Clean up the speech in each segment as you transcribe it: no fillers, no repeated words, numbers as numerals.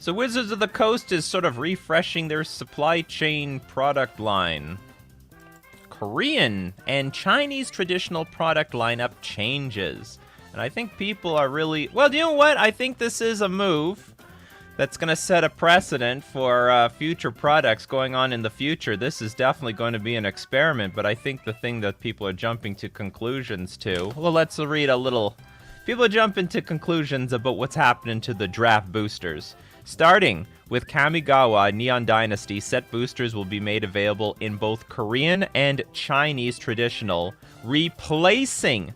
So Wizards of the Coast is sort of refreshing their supply chain product line. Korean and Chinese traditional product lineup changes. And I think people are really... Well, you know what? I think this is a move that's going to set a precedent for future products going on in the future. This is definitely going to be an experiment, but I think the thing that people are jumping to conclusions to... Well, let's read a little... People are jumping to conclusions about what's happening to the draft boosters. Starting with Kamigawa Neon Dynasty, set boosters will be made available in both Korean and Chinese traditional, replacing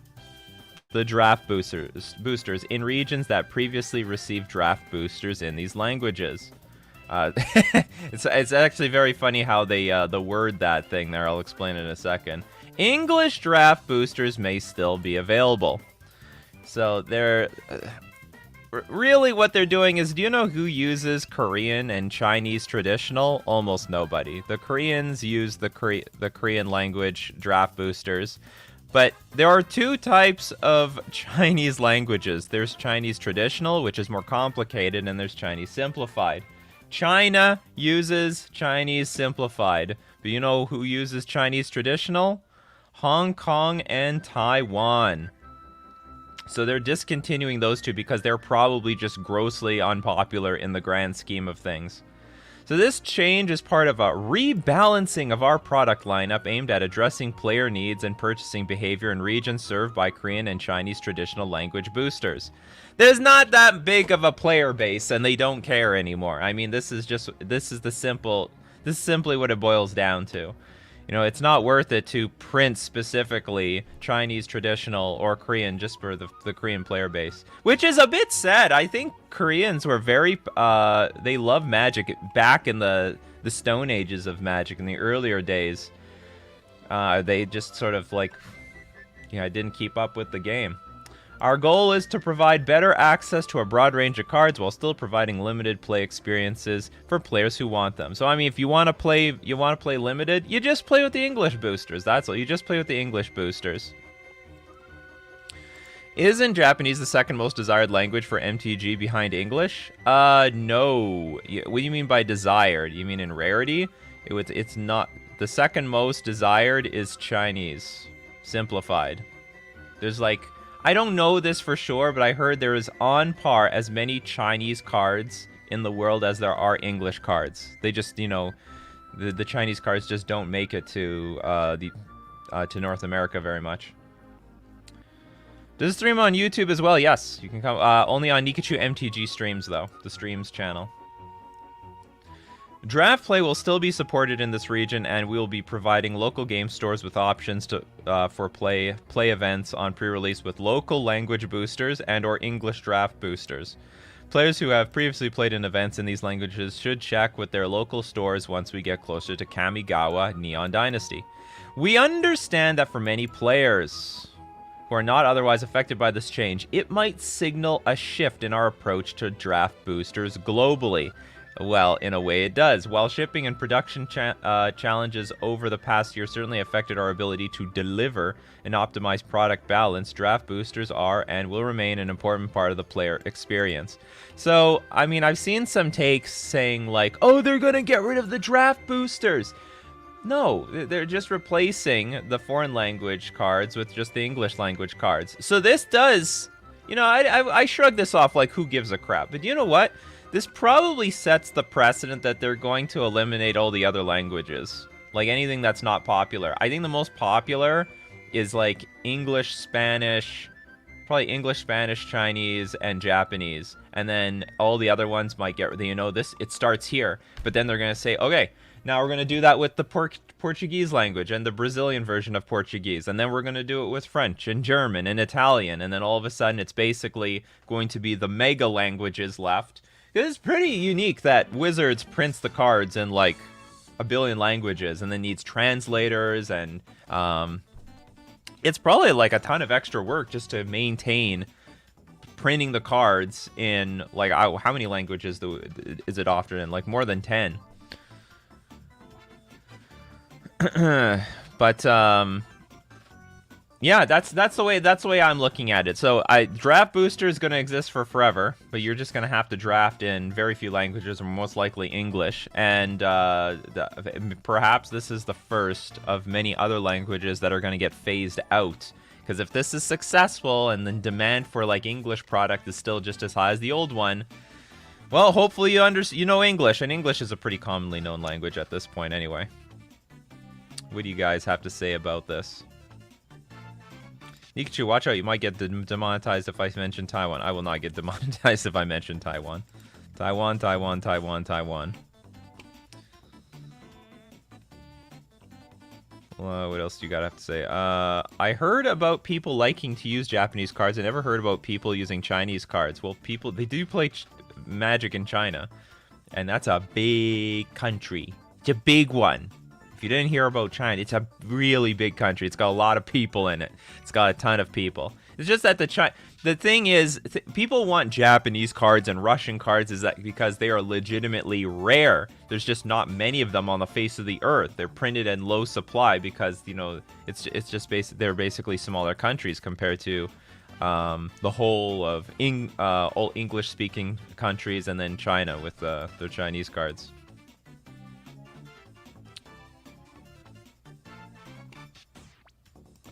the draft boosters in regions that previously received draft boosters in these languages. It's actually very funny how they the word that thing there. I'll explain in a second. English draft boosters may still be available. So they're... Really, what they're doing is, do you know who uses Korean and Chinese traditional? Almost nobody. The Koreans use the Korean language draft boosters. But there are two types of Chinese languages. There's Chinese traditional, which is more complicated, and there's Chinese simplified. China uses Chinese simplified. But you know who uses Chinese traditional? Hong Kong and Taiwan. So they're discontinuing those two because they're probably just grossly unpopular in the grand scheme of things. So this change is part of a rebalancing of our product lineup aimed at addressing player needs and purchasing behavior in regions served by Korean and Chinese traditional language boosters. There's not that big of a player base, and they don't care anymore. I mean, this is simply what it boils down to. You know, it's not worth it to print specifically Chinese traditional or Korean just for the Korean player base. Which is a bit sad. I think Koreans were very... they love Magic back in the Stone Ages of Magic, in the earlier days. They just sort of like... didn't keep up with the game. Our goal is to provide better access to a broad range of cards while still providing limited play experiences for players who want them. So I mean, if you want to play limited, you just play with the English boosters. That's all. You just play with the English boosters. Isn't Japanese the second most desired language for MTG behind English? No. What do you mean by desired? You mean in rarity? It's not. The second most desired is Chinese. Simplified. There's like... I don't know this for sure, but I heard there is on par as many Chinese cards in the world as there are English cards. They just, the Chinese cards just don't make it to to North America very much. Does it stream on YouTube as well? Yes, you can come. Only on Nikachu MTG streams though, the streams channel. Draft play will still be supported in this region, and we will be providing local game stores with options to for play events on pre-release with local language boosters and/or English draft boosters. Players who have previously played in events in these languages should check with their local stores once we get closer to Kamigawa Neon Dynasty. We understand that for many players who are not otherwise affected by this change, it might signal a shift in our approach to draft boosters globally. Well, in a way it does. While shipping and production challenges over the past year certainly affected our ability to deliver an optimized product balance, draft boosters are and will remain an important part of the player experience. So, I mean, I've seen some takes saying like, oh, they're going to get rid of the draft boosters. No, they're just replacing the foreign language cards with just the English language cards. So this does, I shrug this off like, who gives a crap? But you know what? This probably sets the precedent that they're going to eliminate all the other languages. Like anything that's not popular. I think the most popular is like English, Spanish, probably English, Spanish, Chinese, and Japanese. And then all the other ones might get, it starts here. But then they're going to say, okay, now we're going to do that with the Portuguese language and the Brazilian version of Portuguese. And then we're going to do it with French and German and Italian. And then all of a sudden it's basically going to be the mega languages left. It's pretty unique that Wizards prints the cards in like a billion languages and then needs translators, and it's probably like a ton of extra work just to maintain printing the cards in like how many languages is it often in? Like more than 10. But Yeah, that's the way I'm looking at it. So draft booster is going to exist for forever, but you're just going to have to draft in very few languages, or most likely English. And perhaps this is the first of many other languages that are going to get phased out. Because if this is successful and the demand for like English product is still just as high as the old one, well, hopefully you know English, and English is a pretty commonly known language at this point anyway. What do you guys have to say about this? Nikachu, watch out, you might get demonetized if I mention Taiwan. I will not get demonetized if I mention Taiwan. Taiwan, Taiwan, Taiwan, Taiwan. What else do you have to say? I heard about people liking to use Japanese cards. I never heard about people using Chinese cards. Well, they do play Magic in China. And that's a big country. It's a big one. If you didn't hear about China, it's a really big country. It's got a lot of people in it. It's got a ton of people. It's just that the thing is, people want Japanese cards and Russian cards is that because they are legitimately rare. There's just not many of them on the face of the earth. They're printed in low supply because, you know, it's just they're basically smaller countries compared to the whole of all English-speaking countries, and then China with their Chinese cards.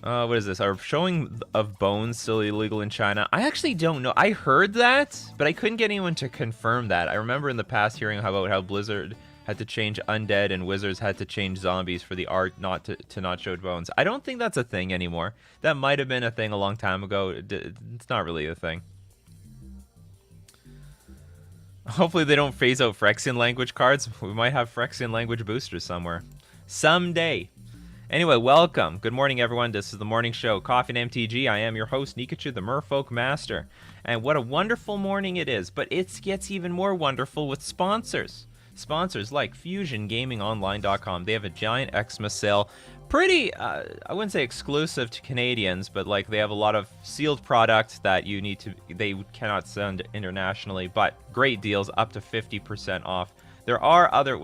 What is this? Are showing of bones still illegal in China? I actually don't know. I heard that, but I couldn't get anyone to confirm that. I remember in the past hearing about how Blizzard had to change undead and Wizards had to change zombies for the art not to not show bones. I don't think that's a thing anymore. That might have been a thing a long time ago. It's not really a thing. Hopefully they don't phase out Phyrexian language cards. We might have Phyrexian language boosters somewhere. Someday. Anyway, welcome. Good morning, everyone. This is the morning show, Coffee and MTG. I am your host, Nikachu, the Merfolk Master. And what a wonderful morning it is. But it gets even more wonderful with sponsors. Sponsors like FusionGamingOnline.com. They have a giant Xmas sale. Pretty, I wouldn't say exclusive to Canadians, but like they have a lot of sealed products that they cannot send internationally. But great deals, up to 50% off. There are other,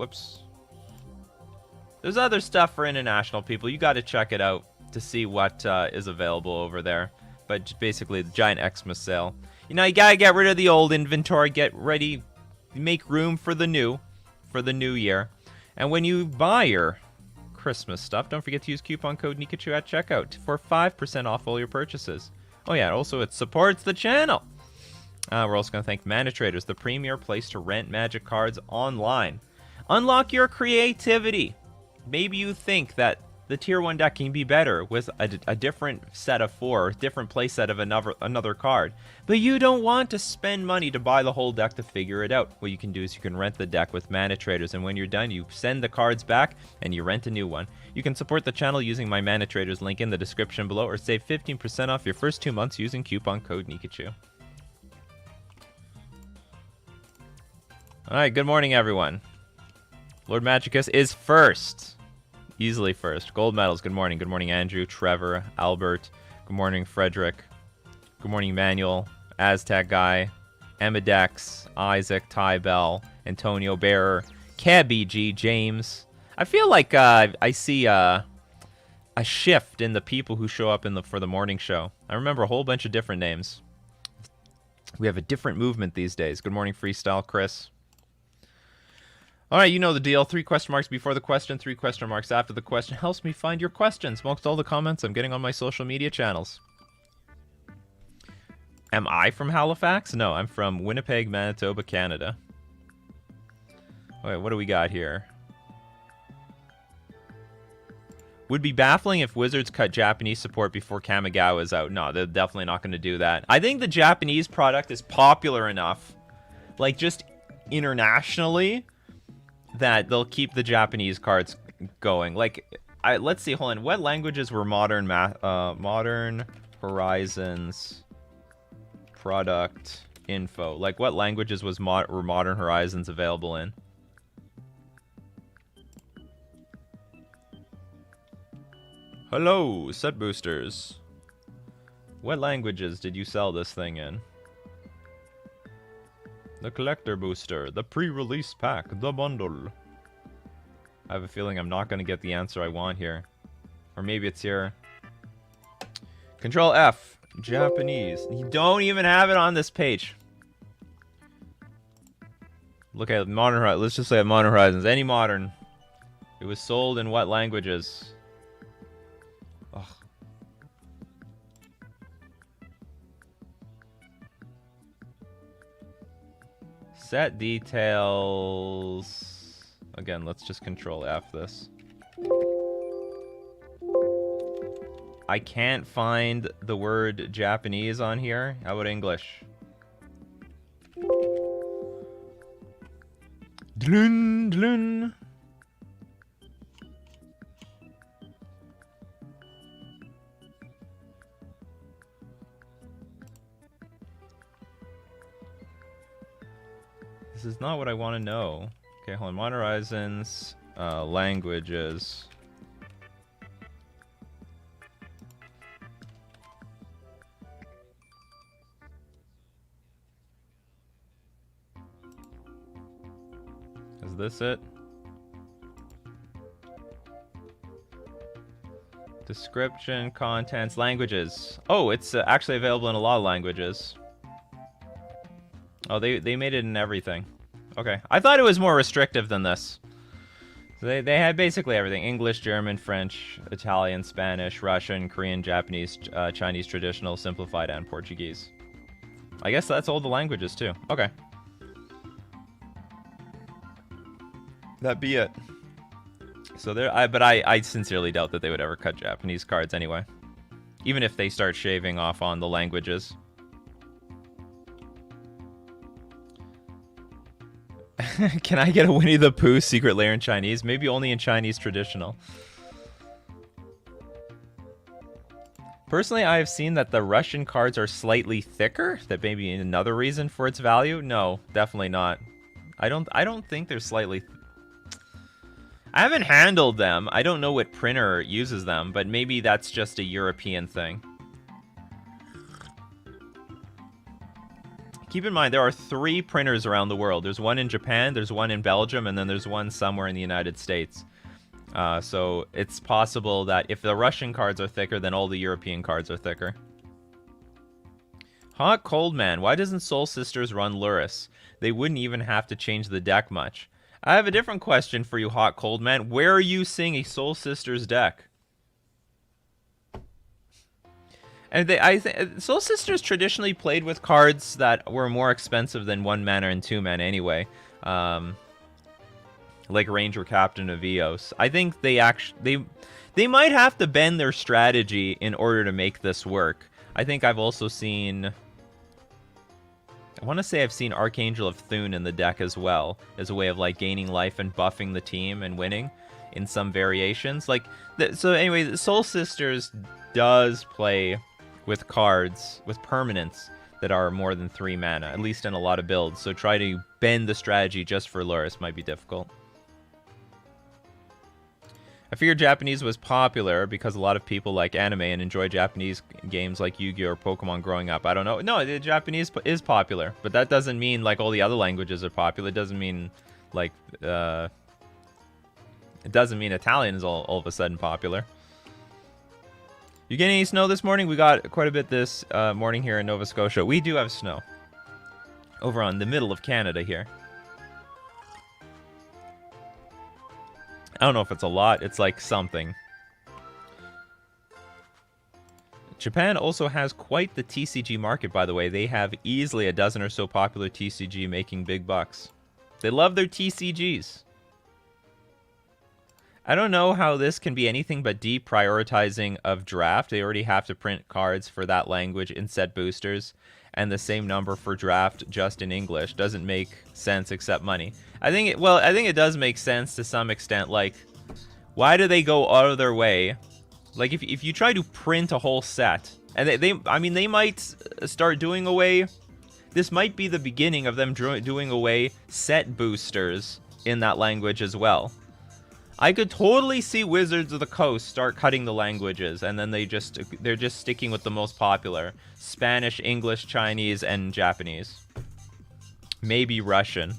there's other stuff for international people. You got to check it out to see what is available over there. But basically, the giant Xmas sale. You know, you got to get rid of the old inventory, get ready, make room for the new year. And when you buy your Christmas stuff, don't forget to use coupon code Nikachu at checkout for 5% off all your purchases. Oh yeah, also it supports the channel. We're also going to thank Mana Traders, the premier place to rent Magic cards online. Unlock your creativity. Maybe you think that the tier 1 deck can be better with a different set of 4, different play set of another card. But you don't want to spend money to buy the whole deck to figure it out. What you can do is you can rent the deck with Mana Traders, and when you're done, you send the cards back and you rent a new one. You can support the channel using my Mana Traders link in the description below, or save 15% off your first 2 months using coupon code Nikachu. Alright, good morning everyone. Lord Magicus is first. Easily first. Gold medals, good morning. Good morning, Andrew, Trevor, Albert. Good morning, Frederick. Good morning, Manuel, Aztec Guy, Emidex, Isaac, Ty Bell, Antonio Bearer, KBG, James. I feel like I see a shift in the people who show up for the morning show. I remember a whole bunch of different names. We have a different movement these days. Good morning, Freestyle, Chris. All right, you know the deal. 3 question marks before the question, 3 question marks after the question. Helps me find your questions amongst all the comments I'm getting on my social media channels. Am I from Halifax? No, I'm from Winnipeg, Manitoba, Canada. Wait, what do we got here? Would be baffling if Wizards cut Japanese support before Kamigawa is out. No, they're definitely not going to do that. I think the Japanese product is popular enough, like just internationally, that they'll keep the Japanese cards going. Like, let's see, hold on. What languages were Modern Horizons product info? Like, what languages were Modern Horizons available in? Hello, set boosters. What languages did you sell this thing in? The collector booster, the pre-release pack, the bundle. I have a feeling I'm not going to get the answer I want here. Or maybe it's here. Control F. Japanese. You don't even have it on this page. Look at Modern Horizons. Let's just say Modern Horizons. Any modern. It was sold in what languages? Ugh. Set details. Again, let's just Control F this. I can't find the word Japanese on here. How about English? Dlun, dlun. This is not what I want to know. Okay, hold on. Modern Horizons, languages. Is this it? Description, contents, languages. Oh, it's actually available in a lot of languages. Oh, they made it in everything. Okay. I thought it was more restrictive than this. So they had basically everything. English, German, French, Italian, Spanish, Russian, Korean, Japanese, Chinese traditional, simplified, and Portuguese. I guess that's all the languages too. Okay. That be it. So there, but I sincerely doubt that they would ever cut Japanese cards anyway. Even if they start shaving off on the languages. Can I get a Winnie the Pooh secret lair in Chinese? Maybe only in Chinese traditional. Personally, I have seen that the Russian cards are slightly thicker. That may be another reason for its value. No, definitely not. I don't think they're slightly. I haven't handled them. I don't know what printer uses them, but maybe that's just a European thing. Keep in mind, there are 3 printers around the world. There's one in Japan, there's one in Belgium, and then there's one somewhere in the United States. So it's possible that if the Russian cards are thicker, then all the European cards are thicker. Hot Cold Man. Why doesn't Soul Sisters run Luris? They wouldn't even have to change the deck much. I have a different question for you, Hot Cold Man. Where are you seeing a Soul Sisters deck? And I think Soul Sisters traditionally played with cards that were more expensive than 1 mana and 2 mana anyway. Like Ranger Captain of Eos. I think they might have to bend their strategy in order to make this work. I think I've also seen, I want to say I've seen Archangel of Thune in the deck as well, as a way of like gaining life and buffing the team and winning in some variations. Like, so anyway, Soul Sisters does play with cards, with permanents that are more than 3 mana, at least in a lot of builds. So try to bend the strategy just for Luris might be difficult. I figured Japanese was popular because a lot of people like anime and enjoy Japanese games like Yu-Gi-Oh! Or Pokemon growing up. I don't know. No, the Japanese is popular, but that doesn't mean like all the other languages are popular. It doesn't mean like it doesn't mean Italian is all of a sudden popular. You get any snow this morning? We got quite a bit this morning here in Nova Scotia. We do have snow over on the middle of Canada here. I don't know if it's a lot. It's like something. Japan also has quite the TCG market, by the way. They have easily a dozen or so popular TCG making big bucks. They love their TCGs. I don't know how this can be anything but deprioritizing of draft. They already have to print cards for that language in set boosters, and the same number for draft just in English. Doesn't make sense except money. I think it does make sense to some extent. Like, why do they go out of their way? Like, if you try to print a whole set, and they might start doing away. This might be the beginning of them doing away set boosters in that language as well. I could totally see Wizards of the Coast start cutting the languages, and then they're just sticking with the most popular: Spanish, English, Chinese, and Japanese. Maybe Russian.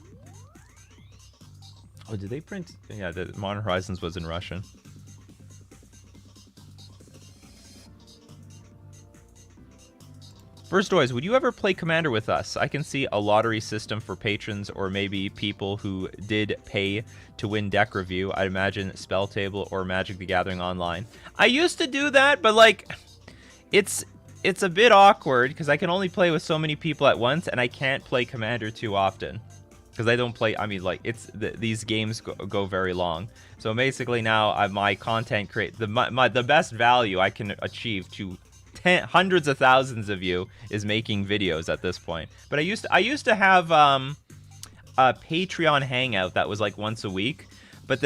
Oh, did they print? Yeah, the Modern Horizons was in Russian. First Noise, would you ever play Commander with us? I can see a lottery system for patrons or maybe people who did pay to win deck review. I'd imagine Spell Table or Magic the Gathering Online. I used to do that, but like, it's a bit awkward because I can only play with so many people at once, and I can't play Commander too often because I don't play. I mean, like, these games go very long. So basically now my content the best value I can achieve to hundreds of thousands of you is making videos at this point. But I used to have a Patreon hangout that was like once a week. But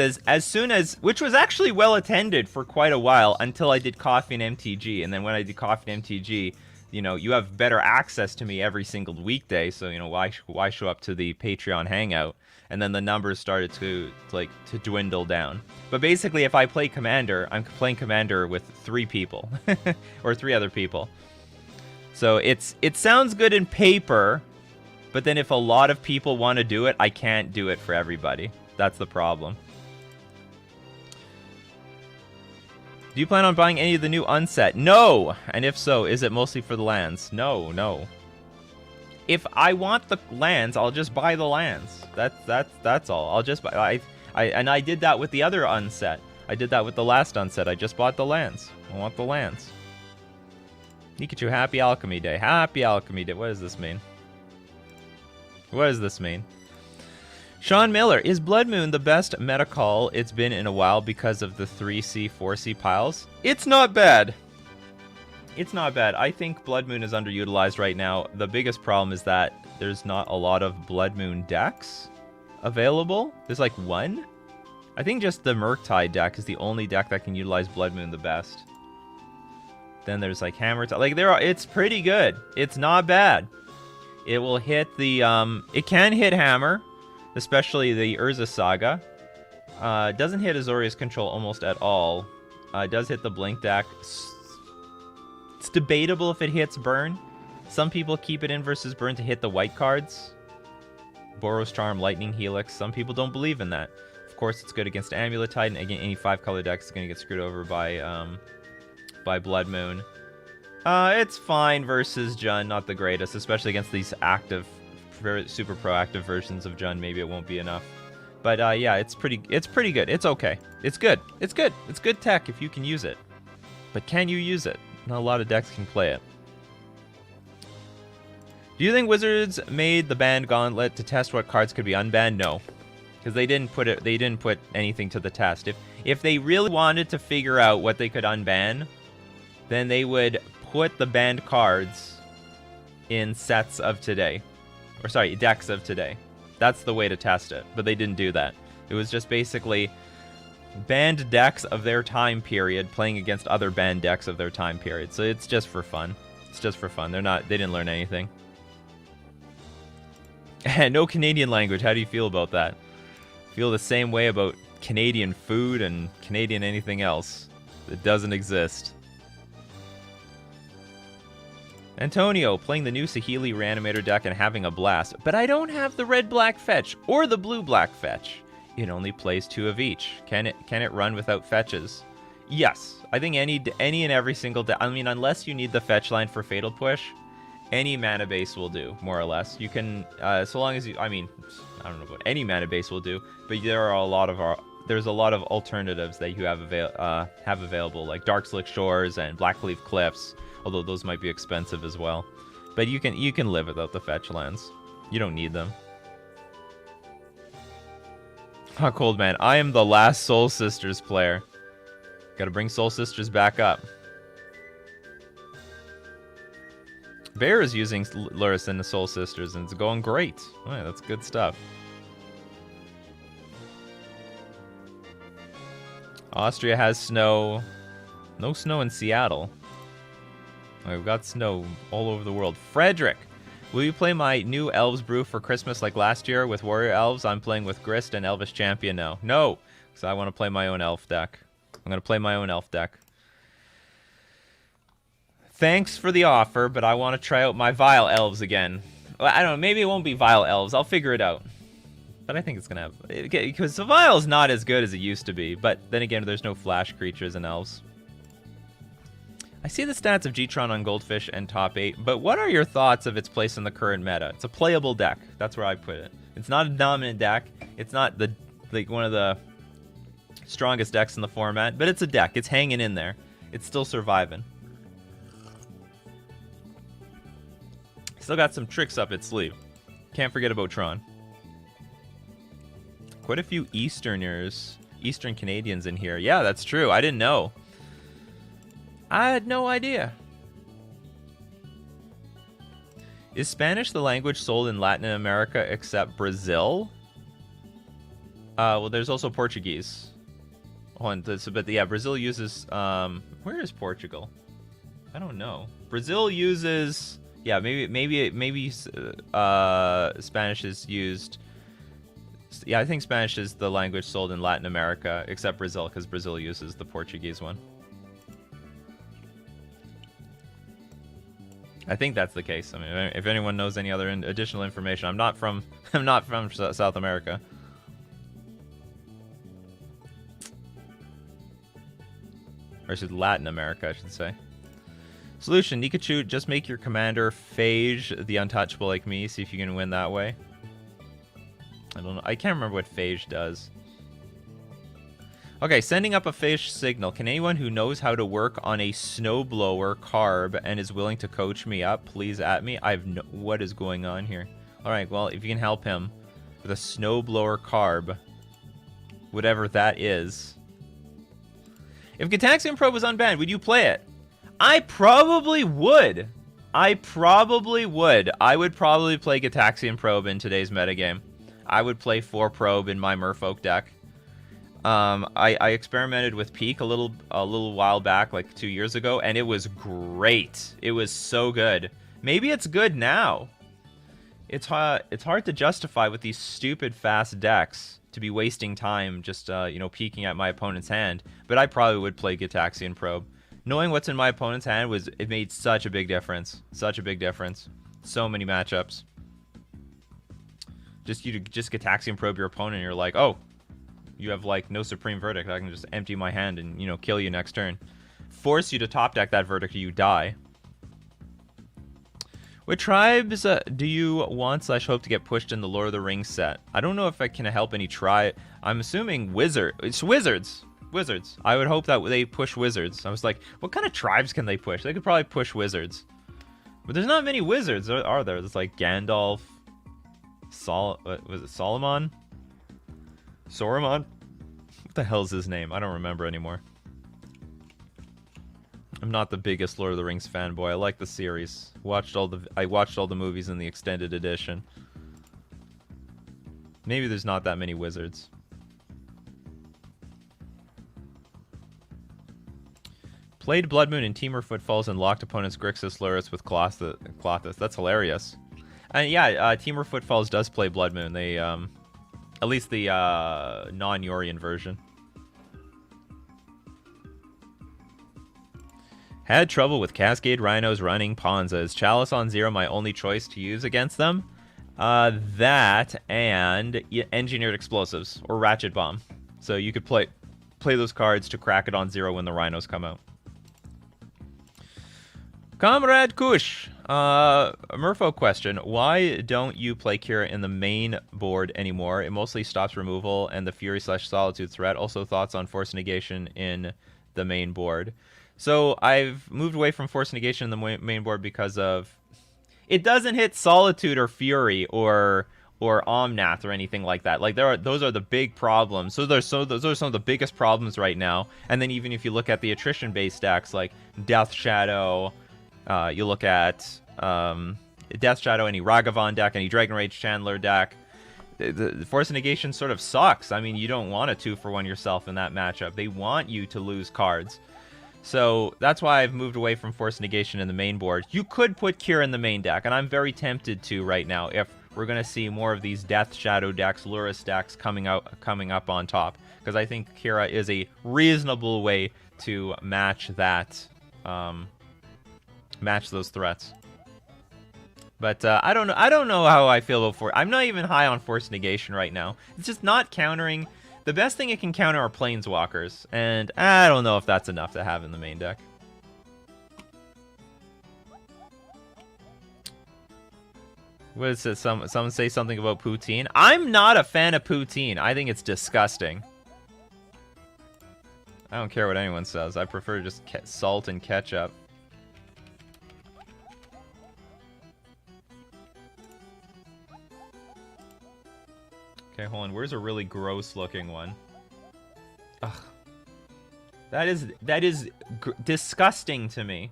which was actually well attended for quite a while until I did Coffee and MTG. And then when I did Coffee and MTG, you know, you have better access to me every single weekday. So, you know, why show up to the Patreon hangout? And then the numbers started to dwindle down. But basically, if I play Commander, I'm playing Commander with 3 people or 3 other people. So it sounds good in paper, but then if a lot of people want to do it, I can't do it for everybody. That's the problem. Do you plan on buying any of the new unset? No! And if so, is it mostly for the lands? No. If I want the lands, I'll just buy the lands. That's all. I'll just buy. And I did that with the other unset. I did that with the last unset. I just bought the lands. I want the lands. Nikachu, Happy Alchemy Day. Happy Alchemy Day. What does this mean? What does this mean? Sean Miller, is Blood Moon the best meta call it's been in a while because of the 3C, 4C piles? It's not bad. It's not bad. I think Blood Moon is underutilized right now. The biggest problem is that there's not a lot of Blood Moon decks available. There's like 1. I think just the Murktide deck is the only deck that can utilize Blood Moon the best. Then there's like Hammer Tide. Like it's pretty good. It's not bad. It will hit the it can hit Hammer, especially the Urza Saga. It doesn't hit Azorius Control almost at all. It does hit the Blink deck. It's debatable if it hits Burn. Some people keep it in versus Burn to hit the white cards. Boros Charm, Lightning Helix. Some people don't believe in that. Of course, it's good against Amuletide, and again, any 5-color deck is going to get screwed over by Blood Moon. It's fine versus Jund, not the greatest, especially against these active, very super proactive versions of Jund. Maybe it won't be enough. But yeah, it's pretty good. It's okay. It's good. It's good. It's good tech if you can use it. But can you use it? Not a lot of decks can play it. Do you think Wizards made the banned gauntlet to test what cards could be unbanned? No, because they didn't put anything to the test. If they really wanted to figure out what they could unban, then they would put the banned cards in sets of today, or sorry, decks of today. That's the way to test it. But they didn't do that. It was just basically banned decks of their time period playing against other banned decks of their time period. So it's just for fun. It's just for fun. They didn't learn anything. No Canadian language. How do you feel about that? Feel the same way about Canadian food and Canadian anything else. It doesn't exist. Antonio, playing the new Saheeli Reanimator deck and having a blast, but I don't have the red-black fetch or the blue-black fetch. It only plays 2 of each. Can it run without fetches? Yes. I think any and every single deck. I mean, unless you need the fetch line for Fatal Push, any mana base will do, more or less. You can, so long as you, I mean, I don't know about any mana base will do, but there's a lot of alternatives that you have available, like Dark Slick Shores and Blackleaf Cliffs, although those might be expensive as well. But you can live without the fetch lands. You don't need them. Oh, Cold Man, I am the last Soul Sisters player. Gotta bring Soul Sisters back up. Bear is using Luris in the Soul Sisters, and it's going great. Oh, yeah, that's good stuff. Austria has snow. No snow in Seattle. We've got snow all over the world. Frederick, will you play my new Elves brew for Christmas like last year with Warrior Elves? I'm playing with Grist and Elvish Champion now. No, because I want to play my own elf deck. I'm going to play my own elf deck. Thanks for the offer, but I want to try out my Vile Elves again. Well, I don't know, maybe it won't be Vile Elves. I'll figure it out. But I think it's going to have... Because the Vile's not as good as it used to be. But then again, there's no flash creatures in Elves. I see the stats of G-Tron on Goldfish and top 8, but what are your thoughts of its place in the current meta? It's a playable deck. That's where I put it. It's not a dominant deck. It's not the one of the strongest decks in the format, but it's a deck. It's hanging in there. It's still surviving. Still got some tricks up its sleeve. Can't forget about Tron. Quite a few Eastern Canadians in here. Yeah, that's true. I didn't know. I had no idea. Is Spanish the language sold in Latin America except Brazil? Well, there's also Portuguese. But yeah, Brazil uses... where is Portugal? I don't know. Brazil uses... Yeah, maybe Spanish is used... Yeah, I think Spanish is the language sold in Latin America, except Brazil, because Brazil uses the Portuguese one. I think that's the case. I mean, if anyone knows any other additional information, I'm not from South America. Or should Latin America, I should say. Solution: Nikachu, just make your commander Phage the untouchable like me. See if you can win that way. I don't know. I can't remember what Phage does. Okay, sending up a Phage signal. Can anyone who knows how to work on a snowblower carb and is willing to coach me up, please at me? What is going on here? All right, well, if you can help him with a snowblower carb, whatever that is. If Gataxian Probe was unbanned, would you play it? I probably would. I would probably play Gataxian Probe in today's metagame. I would play 4 Probe in my Merfolk deck. I experimented with Peak a little while back, like 2 years ago, and it was great. It was so good. Maybe it's good now. It's hard to justify with these stupid fast decks to be wasting time just peeking at my opponent's hand. But I probably would play Gataxian Probe. Knowing what's in my opponent's hand it made such a big difference. Such a big difference. So many matchups. Just Gataxian Probe your opponent and you're like, oh, you have like no Supreme Verdict. I can just empty my hand and kill you next turn. Force you to top deck that Verdict or you die. What tribes do you want/hope to get pushed in the Lord of the Rings set? I don't know if I can help any tribe. I'm assuming It's Wizards. Wizards. I would hope that they push Wizards. I was like, what kind of tribes can they push? They could probably push Wizards. But there's not many Wizards, are there? There's like Gandalf, was it Solomon? Saruman? What the hell's his name? I don't remember anymore. I'm not the biggest Lord of the Rings fanboy. I like the series. I watched all the movies in the extended edition. Maybe there's not that many Wizards. Played Blood Moon in Temur Footfalls and locked opponent's Grixis Luris with Clothis. That's hilarious. And yeah, Temur Footfalls does play Blood Moon. They, at least the non-Yorian version. Had trouble with Cascade Rhinos running Ponza. Is Chalice on 0 my only choice to use against them? That and Engineered Explosives or Ratchet Bomb. So you could play those cards to crack it on 0 when the Rhinos come out. Comrade Kush, a Merfolk question. Why don't you play Kira in the main board anymore? It mostly stops removal and the Fury/Solitude threat. Also thoughts on Force Negation in the main board. So I've moved away from Force Negation in the main board because of... It doesn't hit Solitude or Fury or Omnath or anything like that. Like those are the big problems. So those are some of the biggest problems right now. And then even if you look at the attrition-based decks like Death Shadow... you look at Death Shadow, any Ragavan deck, any Dragon Rage Chandler deck. The Force Negation sort of sucks. I mean, you don't want a 2-for-1 yourself in that matchup. They want you to lose cards. So that's why I've moved away from Force Negation in the main board. You could put Kira in the main deck, and I'm very tempted to right now if we're going to see more of these Death Shadow decks, Luris decks coming up on top. Because I think Kira is a reasonable way to match that... match those threats. But I don't know how I feel about I'm not even high on Force Negation right now. It's just not countering. The best thing it can counter are Planeswalkers, and I don't know if that's enough to have in the main deck. What is it? Someone say something about poutine. I'm not a fan of poutine. I think it's disgusting. I don't care what anyone says. I prefer just salt and ketchup. Okay, hold on. Where's a really gross-looking one? Ugh. That is disgusting to me.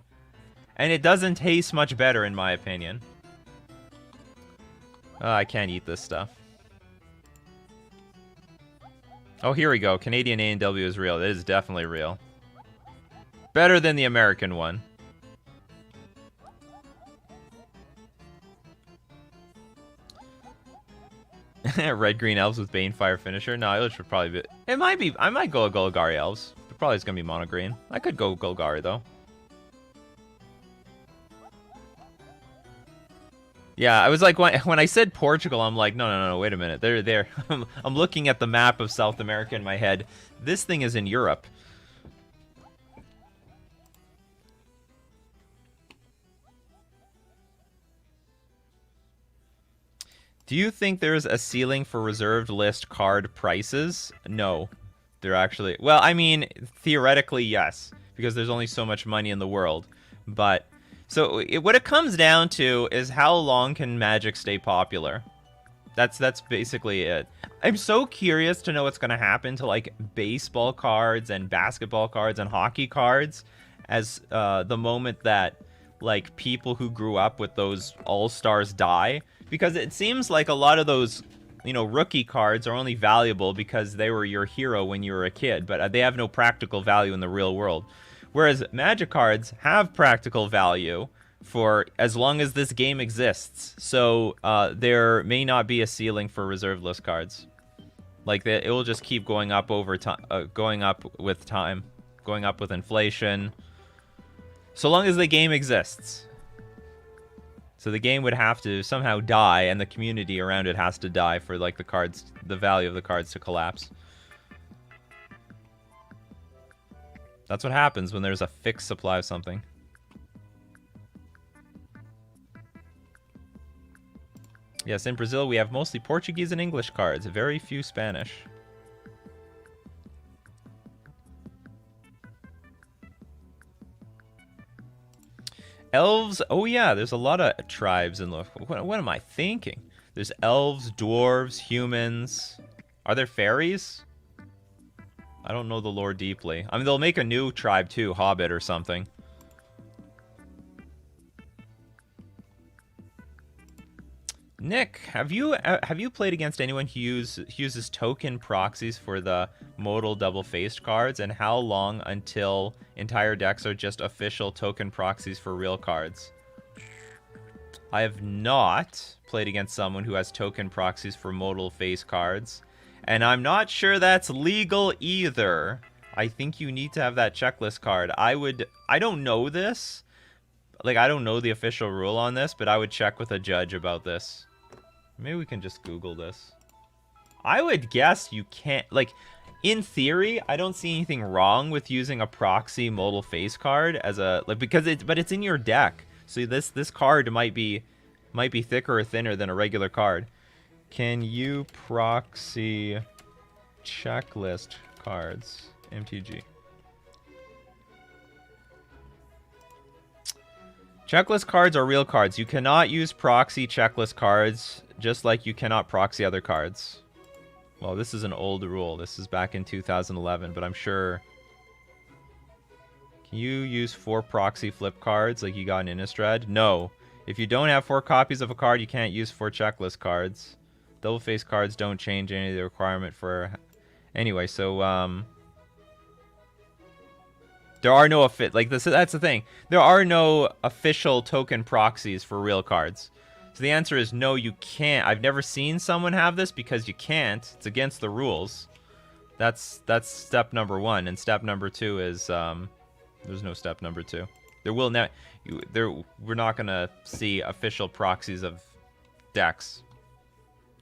And it doesn't taste much better, in my opinion. I can't eat this stuff. Oh, here we go. Canadian A&W is real. It is definitely real. Better than the American one. Red green elves with Banefire finisher. No, it should probably be. It might be. I might go Golgari elves. But probably it's gonna be mono green. I could go Golgari though. Yeah, I was like when I said Portugal, I'm like, no, wait a minute. They're there. I'm looking at the map of South America in my head. This thing is in Europe. Do you think there's a ceiling for reserved list card prices? No. They're actually... Well, I mean, theoretically, yes. Because there's only so much money in the world. But... So, what it comes down to is how long can Magic stay popular? That's basically it. I'm so curious to know what's going to happen to, like, baseball cards and basketball cards and hockey cards as the moment that, like, people who grew up with those all-stars die. Because it seems like a lot of those, you know, rookie cards are only valuable because they were your hero when you were a kid, but they have no practical value in the real world. Whereas Magic cards have practical value for as long as this game exists. So there may not be a ceiling for reserved list cards. Like, it will just keep going up over time, going up with time, going up with inflation. So long as the game exists. So the game would have to somehow die, and the community around it has to die for, like, the value of the cards to collapse. That's what happens when there's a fixed supply of something. Yes, in Brazil we have mostly Portuguese and English cards, very few Spanish. Elves, oh yeah, there's a lot of tribes in the... What am I thinking? There's elves, dwarves, humans. Are there fairies? I don't know the lore deeply. I mean, they'll make a new tribe too, Hobbit or something. Nick, have you played against anyone who uses token proxies for the modal double-faced cards, and how long until entire decks are just official token proxies for real cards? I have not played against someone who has token proxies for modal face cards, and I'm not sure that's legal either. I think you need to have that checklist card. I don't know this. Like, I don't know the official rule on this, but I would check with a judge about this. Maybe we can just Google this. I would guess you can't, like, in theory, I don't see anything wrong with using a proxy modal face card as a, like, because it's in your deck. So this card might be thicker or thinner than a regular card. Can you proxy checklist cards? MTG. Checklist cards are real cards. You cannot use proxy checklist cards, just like you cannot proxy other cards. Well, this is an old rule. This is back in 2011, but I'm sure... Can you use 4 proxy flip cards like you got in Innistrad? No. If you don't have 4 copies of a card, you can't use 4 checklist cards. Double face cards don't change any of the requirement for... Anyway, so, there are no that's the thing. There are no official token proxies for real cards. So the answer is no, you can't. I've never seen someone have this because you can't. It's against the rules. That's step number 1, and step number 2 is there's no step number 2. We're not gonna see official proxies of decks.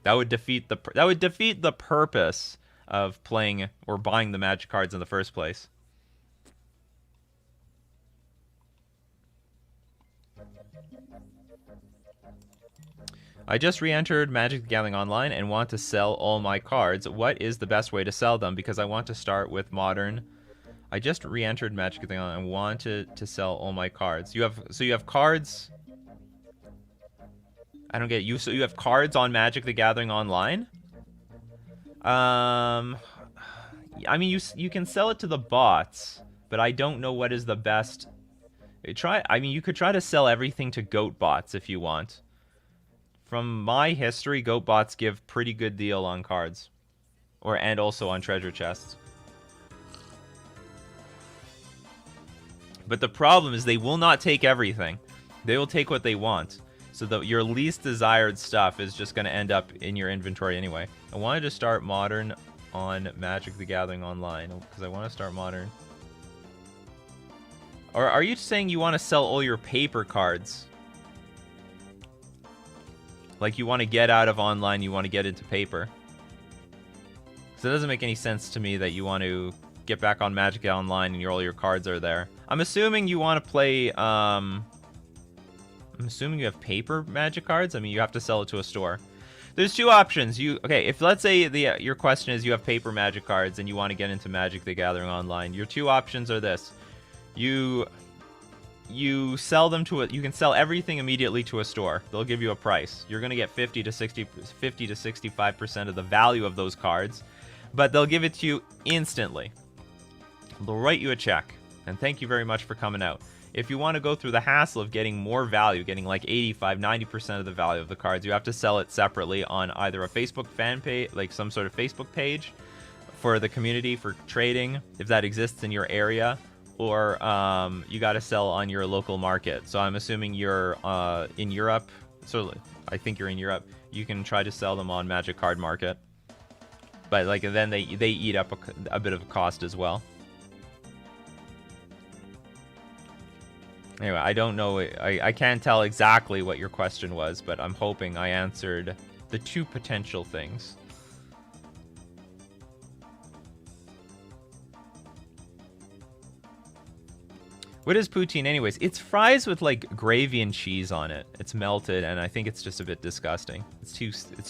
That would defeat the purpose of playing or buying the Magic cards in the first place. I just re-entered Magic the Gathering Online and want to sell all my cards. What is the best way to sell them? Because I want to start with Modern. I just re-entered Magic the Gathering Online and wanted to sell all my cards. You have cards. I don't get you. So you have cards on Magic the Gathering Online? I mean, you can sell it to the bots, but I don't know what is the best. I mean, you could try to sell everything to goat bots if you want. From my history, goat bots give pretty good deal on cards, and also on treasure chests. But the problem is they will not take everything. They will take what they want. So your least desired stuff is just going to end up in your inventory anyway. I wanted to start Modern on Magic the Gathering Online because I want to start Modern. Or are you saying you want to sell all your paper cards? Like you want to get out of online, you want to get into paper. So it doesn't make any sense to me that you want to get back on Magic Online and all your cards are there. I'm assuming you want to play, I'm assuming you have paper Magic cards. I mean, you have to sell it to a store. There's two options. Okay, if let's say your question is you have paper Magic cards and you want to get into Magic the Gathering Online, your two options are this. You sell them you can sell everything immediately to a store. They'll give you a price. You're going to get 50 to 65% of the value of those cards, but they'll give it to you instantly. They'll write you a check, and thank you very much for coming out. If you want to go through the hassle of getting more value, getting like 85-90% of the value of the cards, you have to sell it separately on either a Facebook fan page, like some sort of Facebook page for the community for trading, if that exists in your area, or you got to sell on your local market. So I'm assuming you're in Europe. So I think you're in Europe. You can try to sell them on Magic Card Market, but like then they eat up a bit of a cost as well. Anyway, I don't know. I can't tell exactly what your question was, but I'm hoping I answered the two potential things. What is poutine anyways? It's fries with like gravy and cheese on it. It's melted and I think it's just a bit disgusting. It's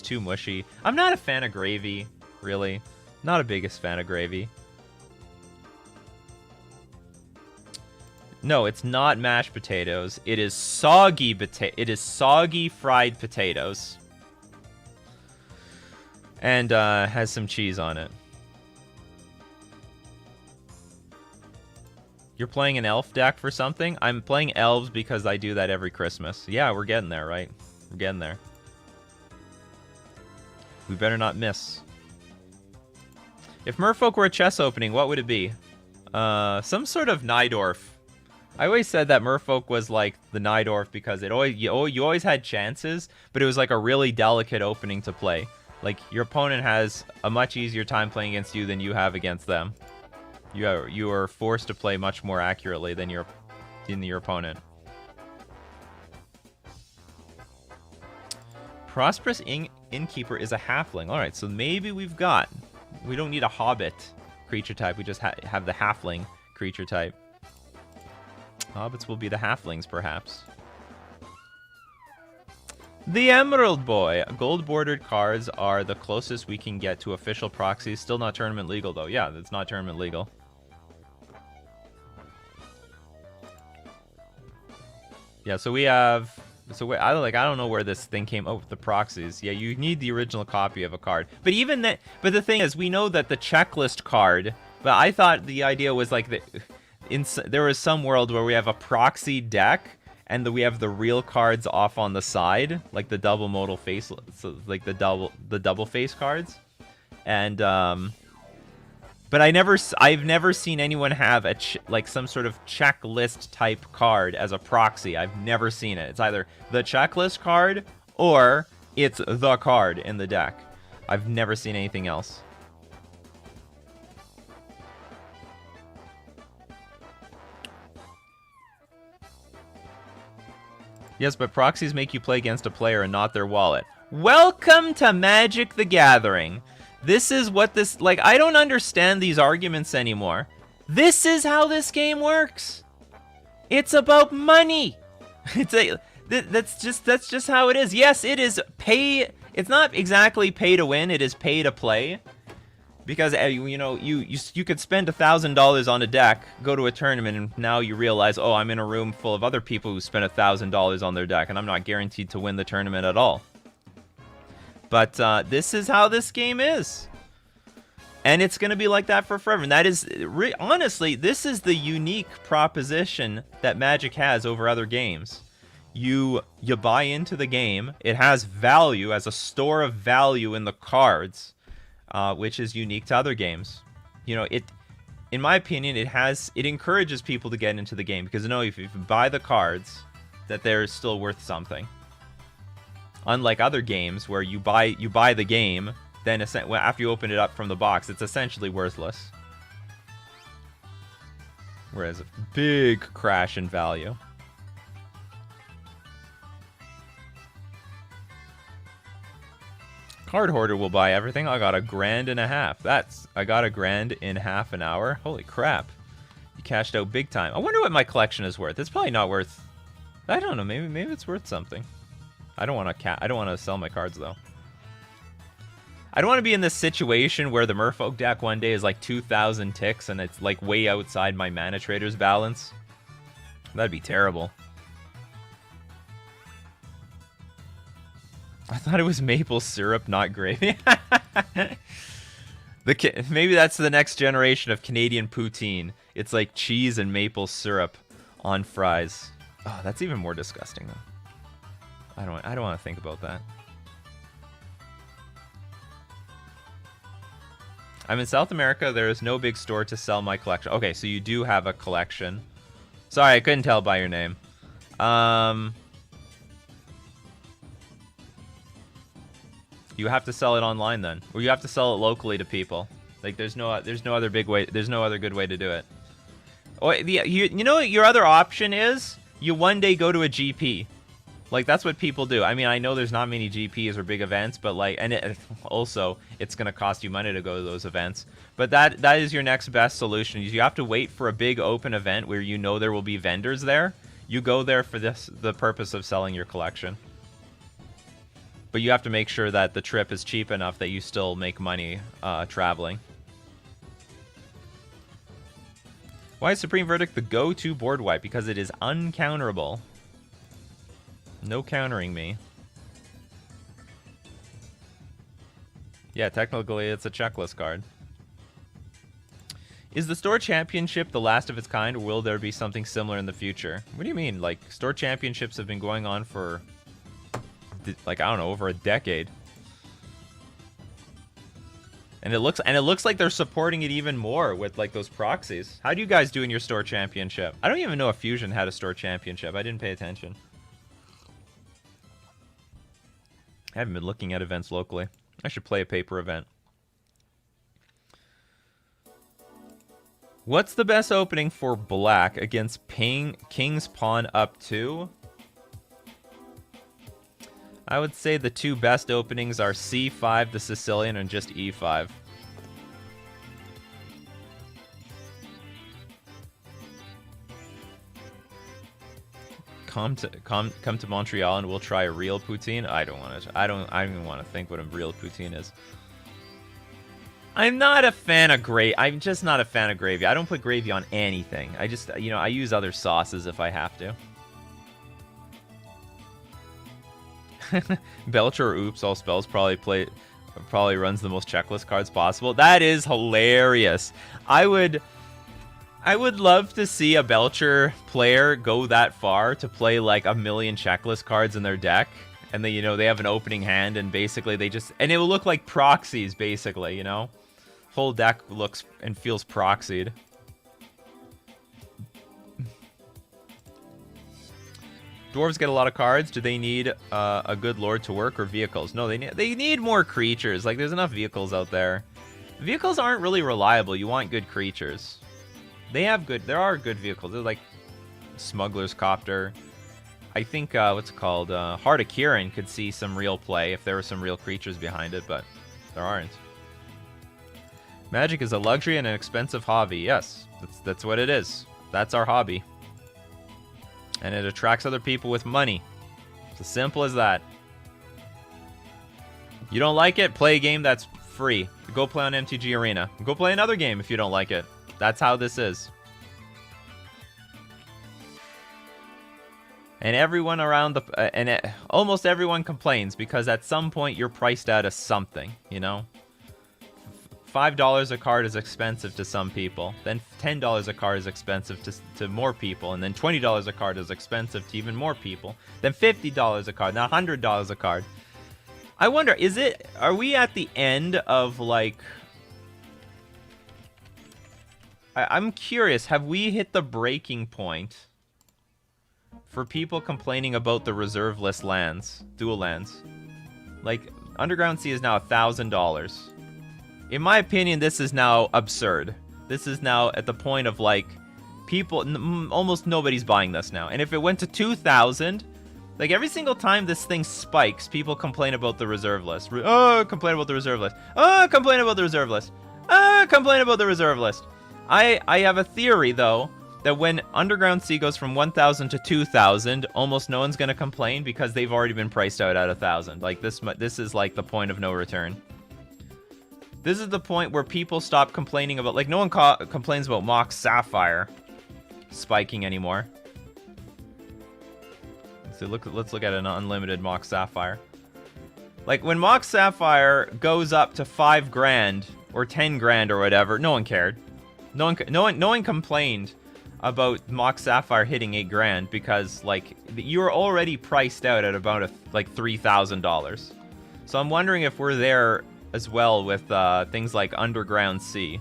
too mushy. I'm not a fan of gravy, really. Not a biggest fan of gravy. No, it's not mashed potatoes. It is soggy fried potatoes. And has some cheese on it. You're playing an elf deck for something? I'm playing elves because I do that every Christmas. Yeah, we're getting there, right? We're getting there. We better not miss. If Merfolk were a chess opening, what would it be? Some sort of Nidorf. I always said that Merfolk was like the Nidorf because you always had chances, but it was like a really delicate opening to play. Like, your opponent has a much easier time playing against you than you have against them. You are forced to play much more accurately than your opponent. Prosperous Innkeeper is a halfling. All right, so maybe we don't need a hobbit creature type. We just have the halfling creature type. Hobbits will be the halflings, perhaps. The Emerald Boy. Gold-bordered cards are the closest we can get to official proxies. Still not tournament legal, though. Yeah, it's not tournament legal. Yeah, so we have... I don't know where this thing came... Oh, the proxies. Yeah, you need the original copy of a card. But even that... But the thing is, we know that the checklist card... But I thought the idea was like... There was some world where we have a proxy deck... And we have the real cards off on the side, like the double modal face, so like the double face cards, and but I've never seen anyone have like some sort of checklist type card as a proxy. I've never seen it. It's either the checklist card or it's the card in the deck. I've never seen anything else. Yes, but proxies make you play against a player and not their wallet. Welcome to Magic the Gathering. This is what this... Like, I don't understand these arguments anymore. This is how this game works. It's about money. That's just how it is. Yes, it is pay. It's not exactly pay to win. It is pay to play. Because you know you could spend $1,000 on a deck, go to a tournament, and now you realize, oh, I'm in a room full of other people who spent $1,000 on their deck, and I'm not guaranteed to win the tournament at all. But this is how this game is, and it's gonna be like that for forever. And that is honestly, this is the unique proposition that Magic has over other games. You buy into the game. It has value as a store of value in the cards. Which is unique to other games. You know, in my opinion, it encourages people to get into the game because if you buy the cards, that they're still worth something. Unlike other games where you buy the game, then after you open it up from the box, it's essentially worthless. Whereas a big crash in value. Card Hoarder will buy everything. I got $1.5 grand. I got $1 grand in half an hour. Holy crap. You cashed out big time. I wonder what my collection is worth. It's probably not worth... I don't know. Maybe it's worth something. I don't want to sell my cards, though. I don't want to be in this situation where the Merfolk deck one day is like 2,000 ticks and it's like way outside my Mana Trader's balance. That'd be terrible. I thought it was maple syrup, not gravy. Maybe that's the next generation of Canadian poutine. It's like cheese and maple syrup on fries. Oh, that's even more disgusting, though. I don't want to think about that. I'm in South America. There is no big store to sell my collection. Okay, so you do have a collection. Sorry, I couldn't tell by your name. You have to sell it online then, or you have to sell it locally to people. Like there's no other big way. There's no other good way to do it. Oh, you know what your other option is? You one day go to a GP. Like that's what people do. I mean, I know there's not many GPs or big events, but like, and also it's gonna cost you money to go to those events. But that is your next best solution. You have to wait for a big open event where you know there will be vendors there. You go there for the purpose of selling your collection. But you have to make sure that the trip is cheap enough that you still make money traveling. Why is Supreme Verdict the go-to board wipe? Because it is uncounterable. No countering me. Yeah, technically it's a checklist card. Is the Store Championship the last of its kind, or will there be something similar in the future? What do you mean? Like, Store Championships have been going on for... like, I don't know, over a decade. And it looks like they're supporting it even more with like those proxies. How do you guys do in your Store Championship? I don't even know if Fusion had a Store Championship. I didn't pay attention. I haven't been looking at events locally. I should play a paper event. What's the best opening for black against King's Pawn up 2? I would say the two best openings are C5, the Sicilian, and just E5. Come to Montreal and we'll try a real poutine. I don't even want to think what a real poutine is. I'm not a fan of gravy. I'm just not a fan of gravy. I don't put gravy on anything. I just, I use other sauces if I have to. Belcher or Oops, all spells probably runs the most checklist cards possible. That is hilarious. I would love to see a Belcher player go that far to play like 1,000,000 checklist cards in their deck, and then they have an opening hand, and basically and it will look like proxies basically. Whole deck looks and feels proxied. Dwarves get a lot of cards. Do they need a good lord to work or vehicles? No, they need more creatures. Like, there's enough vehicles out there. Vehicles aren't really reliable. You want good creatures. There are good vehicles. They're like Smuggler's Copter. I think, what's it called? Heart of Kirin could see some real play if there were some real creatures behind it, but there aren't. Magic is a luxury and an expensive hobby. Yes, that's what it is. That's our hobby. And it attracts other people with money. It's as simple as that. You don't like it? Play a game that's free. Go play on MTG Arena. Go play another game if you don't like it. That's how this is. And everyone around almost everyone complains because at some point you're priced out of something, you know? $5 a card is expensive to some people. Then $10 a card is expensive to more people. And then $20 a card is expensive to even more people. Then $50 a card. Now $100 a card. I wonder, are we at the end of, like... I'm curious, have we hit the breaking point for people complaining about the reserve list lands, dual lands? Like, Underground Sea is now $1,000. In my opinion, this is now absurd. This is now at the point of, like, people, almost nobody's buying this now. And if it went to 2,000, like, every single time this thing spikes, people complain about the reserve list. Oh, complain about the reserve list. Oh, complain about the reserve list. Oh, complain about the reserve list. I have a theory, though, that when Underground Sea goes from 1,000 to 2,000, almost no one's going to complain because they've already been priced out at 1,000. Like, this is, like, the point of no return. This is the point where people stop complaining about... Like, no one complains about Mox Sapphire spiking anymore. So let's look at an unlimited Mox Sapphire. Like, when Mox Sapphire goes up to 5 grand or 10 grand or whatever, no one cared. No one complained about Mox Sapphire hitting 8 grand because, like, you're already priced out at about like $3,000. So I'm wondering if we're there as well with things like Underground Sea.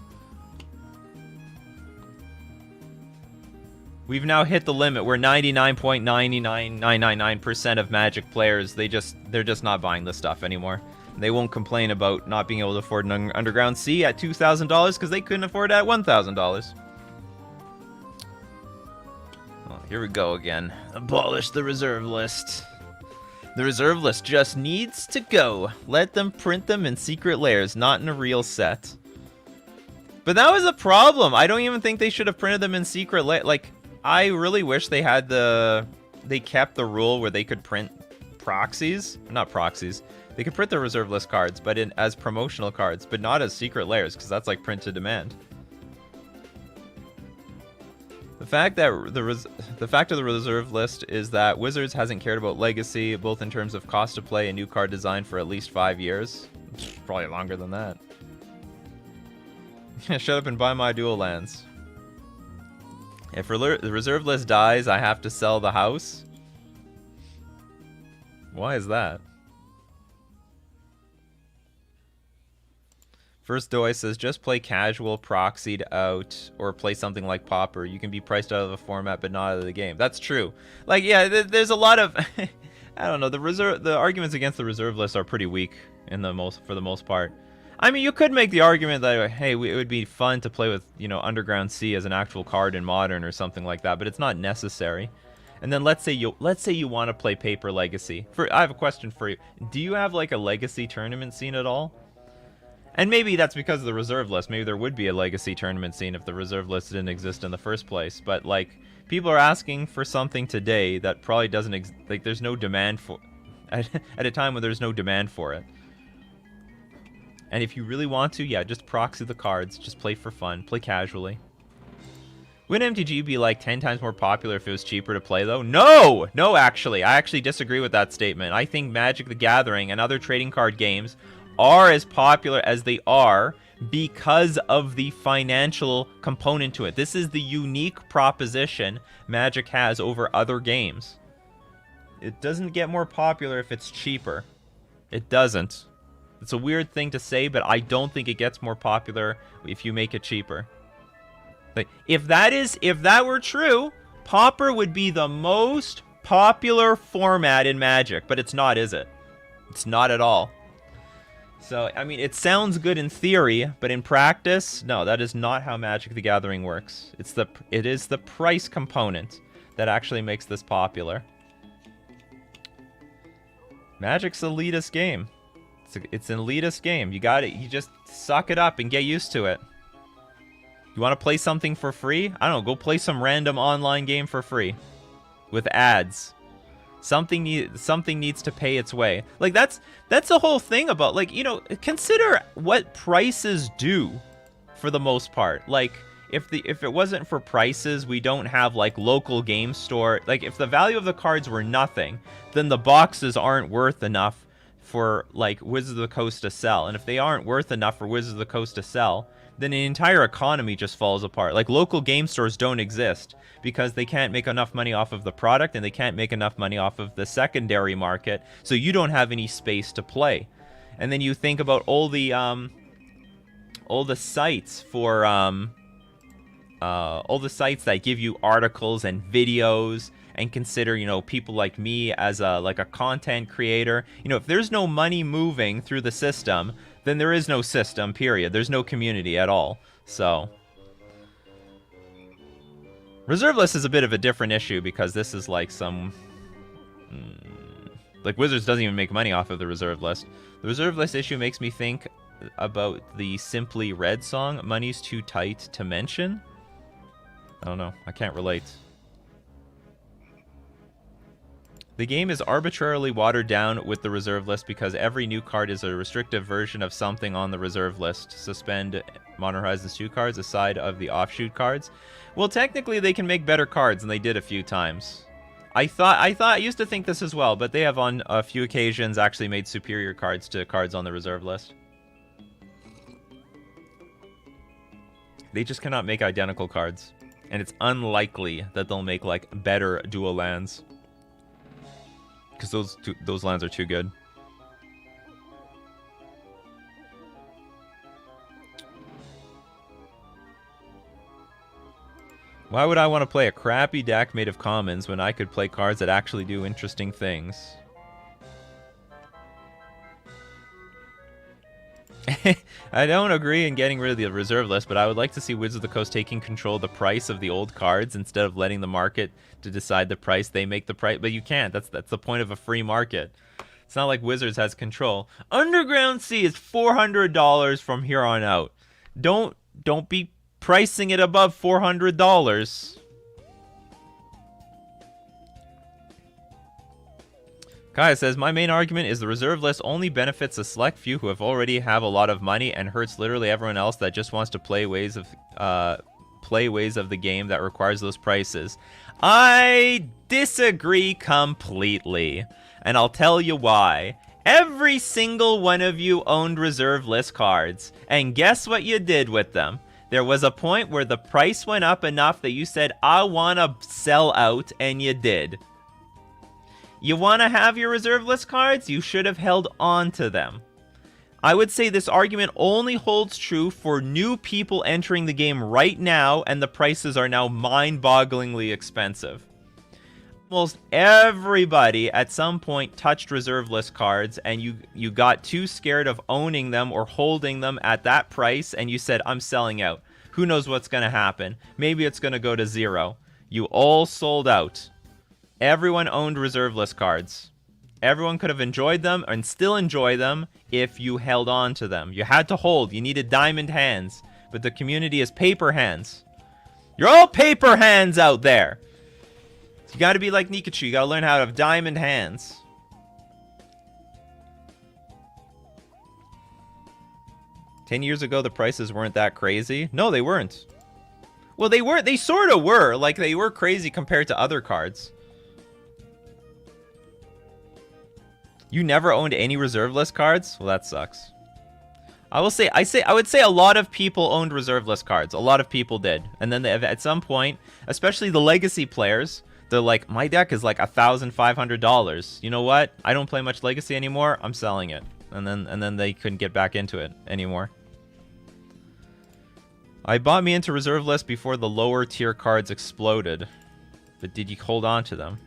We've now hit the limit where 99.99999% of Magic players, they're just not buying this stuff anymore. They won't complain about not being able to afford an Underground Sea at $2,000 because they couldn't afford it at $1,000. Oh, here we go again. Abolish the reserve list. The reserve list just needs to go. Let them print them in secret layers, not in a real set. But that was a problem. I don't even think they should have printed them in secret layers. Like, I really wish they had they kept the rule where they could print proxies. Not proxies. They could print the reserve list cards, but as promotional cards, but not as secret layers, because that's like print to demand. The fact of the reserve list is that Wizards hasn't cared about Legacy, both in terms of cost to play and new card design, for at least 5 years. Probably longer than that. Shut up and buy my dual lands. If the reserve list dies, I have to sell the house. Why is that? First Doi says, just play casual, proxied out, or play something like Pauper. You can be priced out of the format, but not out of the game. That's true. Like, yeah, there's a lot of... I don't know, the arguments against the reserve list are pretty weak for the most part. I mean, you could make the argument that, hey, it would be fun to play with, you know, Underground Sea as an actual card in Modern or something like that, but it's not necessary. And then let's say you want to play Paper Legacy. I have a question for you. Do you have, like, a Legacy tournament scene at all? And maybe that's because of the reserve list. Maybe there would be a Legacy tournament scene if the reserve list didn't exist in the first place. But, like, people are asking for something today that probably doesn't like, there's no demand for... At a time when there's no demand for it. And if you really want to, yeah, just proxy the cards. Just play for fun. Play casually. Wouldn't MTG be, like, 10 times more popular if it was cheaper to play, though? No! No, actually. I actually disagree with that statement. I think Magic the Gathering and other trading card games are as popular as they are because of the financial component to it. This is the unique proposition Magic has over other games. It doesn't get more popular if it's cheaper. It doesn't. It's a weird thing to say, but I don't think it gets more popular if you make it cheaper. Like, if that were true, Pauper would be the most popular format in Magic, but it's not, is it? It's not at all. So, I mean, it sounds good in theory, but in practice, no, that is not how Magic the Gathering works. It is the price component that actually makes this popular. Magic's an elitist game. It's an elitist game. You got it. You just suck it up and get used to it. You want to play something for free? I don't know. Go play some random online game for free with ads. Something needs to pay its way. Like that's the whole thing about, like, you know, consider what prices do for the most part. Like if it wasn't for prices, we don't have like local game store. Like if the value of the cards were nothing, then the boxes aren't worth enough for like Wizards of the Coast to sell. And if they aren't worth enough for Wizards of the Coast to sell, then the entire economy just falls apart. Like local game stores don't exist because they can't make enough money off of the product and they can't make enough money off of the secondary market. So you don't have any space to play. And then you think about all the sites for all the sites that give you articles and videos, and consider, you know, people like me as a content creator. You know, if there's no money moving through the system, then there is no system, period. There's no community at all. So reserve list is a bit of a different issue because this is like some like Wizards doesn't even make money off of the reserve list. The reserve list issue makes me think about the Simply Red song, "Money's Too Tight to Mention." I don't know. I can't relate. The game is arbitrarily watered down with the reserve list because every new card is a restrictive version of something on the reserve list. Suspend Modern Horizons 2 cards aside of the offshoot cards. Well, technically they can make better cards, and they did a few times. I used to think this as well, but they have on a few occasions actually made superior cards to cards on the reserve list. They just cannot make identical cards, and it's unlikely that they'll make like better dual lands. Because those lands are too good. Why would I want to play a crappy deck made of commons when I could play cards that actually do interesting things? I don't agree in getting rid of the reserve list, but I would like to see Wizards of the Coast taking control of the price of the old cards instead of letting the market to decide the price. They make the price, but you can't. That's the point of a free market. It's not like Wizards has control. Underground Sea is $400 from here on out. Don't be pricing it above $400. Kaya says, my main argument is the reserve list only benefits a select few who already have a lot of money and hurts literally everyone else that just wants to play ways of the game that requires those prices. I disagree completely, and I'll tell you why. Every single one of you owned reserve list cards, and guess what you did with them? There was a point where the price went up enough that you said, I want to sell out, and you did. You want to have your reserve list cards? You should have held on to them. I would say this argument only holds true for new people entering the game right now, and the prices are now mind-bogglingly expensive. Almost everybody at some point touched reserve list cards, and you got too scared of owning them or holding them at that price, and you said, I'm selling out. Who knows what's going to happen? Maybe it's going to go to zero. You all sold out. Everyone owned reserve list cards. Everyone could have enjoyed them and still enjoy them if you held on to them. You had to hold. You needed diamond hands. But the community is paper hands. You're all paper hands out there. You got to be like Nikachu. You got to learn how to have diamond hands. "10 years ago, the prices weren't that crazy." No, they weren't. Well, they weren't. They sort of were. Like, they were crazy compared to other cards. You never owned any reserve list cards? Well, that sucks. I would say a lot of people owned reserve list cards. A lot of people did. And then at some point, especially the legacy players, they're like, my deck is like $1,500. You know what? I don't play much legacy anymore. I'm selling it. And then they couldn't get back into it anymore. I bought me into reserve list before the lower tier cards exploded. But did you hold on to them?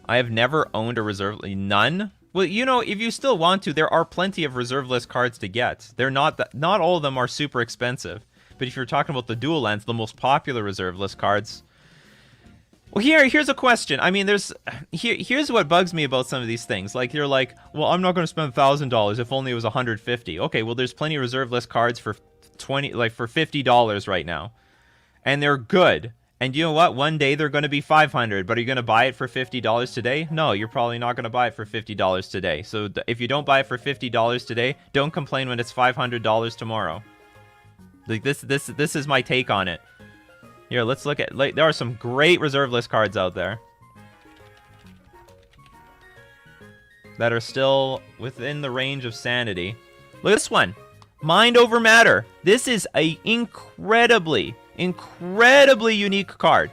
I have never owned a reserve list. None? Well, you know, if you still want to, there are plenty of reserve list cards to get. They're not all of them are super expensive. But if you're talking about the dual lands, the most popular reserve list cards. Well, here's a question. I mean, here's what bugs me about some of these things. Like, you're like, well, I'm not going to spend $1,000 if only it was $150. Okay, well, there's plenty of reserve list cards for $50 right now, and they're good. And you know what? One day they're going to be $500, but are you going to buy it for $50 today? No, you're probably not going to buy it for $50 today. So if you don't buy it for $50 today, don't complain when it's $500 tomorrow. Like this is my take on it. Here, let's look at, like, there are some great reserve list cards out there that are still within the range of sanity. Look at this one. Mind over matter. This is a incredibly unique card.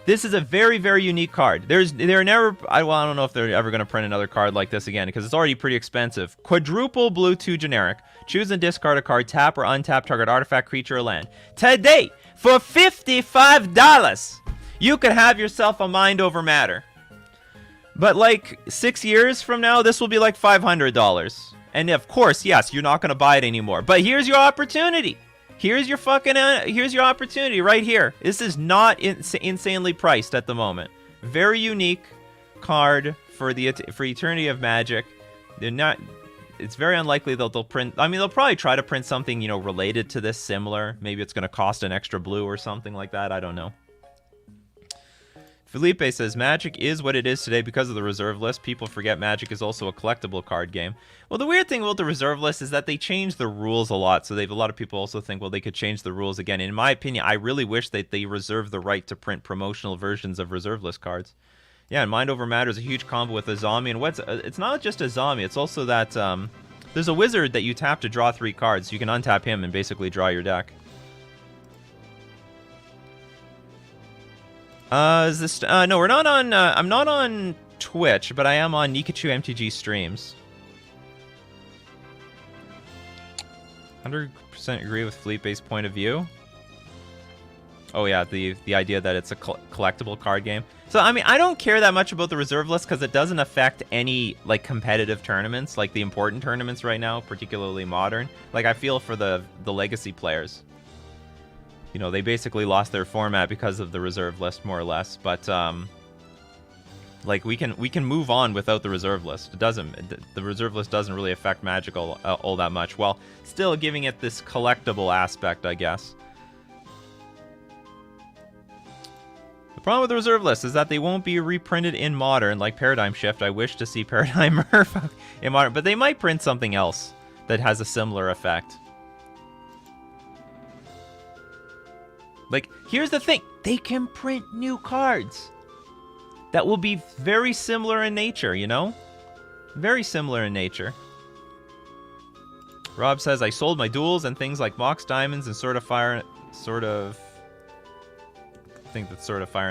This is a very, very unique card. They're never, I don't know if they're ever going to print another card like this again, because it's already pretty expensive. Quadruple blue 2 generic. Choose and discard a card, tap or untap target artifact, creature, or land. Today, for $55, you could have yourself a mind over matter. But like 6 years from now, this will be like $500. And of course, yes, you're not going to buy it anymore. But here's your opportunity. Here's your fucking, here's your opportunity right here. This is not insanely priced at the moment. Very unique card for Eternity of Magic. They're not, it's very unlikely that they'll print, I mean, they'll probably try to print something, you know, related to this, similar. Maybe it's going to cost an extra blue or something like that. I don't know. Felipe says, Magic is what it is today because of the reserve list. People forget Magic is also a collectible card game. Well, the weird thing about the reserve list is that they change the rules a lot. So a lot of people also think, well, they could change the rules again. In my opinion, I really wish that they reserve the right to print promotional versions of reserve list cards. Yeah, and Mind Over Matter is a huge combo with a zombie. And it's not just a zombie. It's also that there's a wizard that you tap to draw 3 cards. You can untap him and basically draw your deck. Is this, no, we're not on, I'm not on Twitch, but I am on Nikachu MTG streams. 100% agree with Felipe's point of view. Oh yeah, the idea that it's a collectible card game. So, I mean, I don't care that much about the reserve list because it doesn't affect any, like, competitive tournaments, like the important tournaments right now, particularly Modern. Like, I feel for the legacy players. You know, they basically lost their format because of the reserve list, more or less. But, like, we can move on without the reserve list. It doesn't, the reserve list doesn't really affect Magic all that much, while still giving it this collectible aspect, I guess. The problem with the reserve list is that they won't be reprinted in Modern, like Paradigm Shift. I wish to see Paradigm Murph in Modern, but they might print something else that has a similar effect. Like, here's the thing. They can print new cards that will be very similar in nature, you know? Very similar in nature. Rob says, I sold my duels and things like Mox Diamonds and Sword of Fire and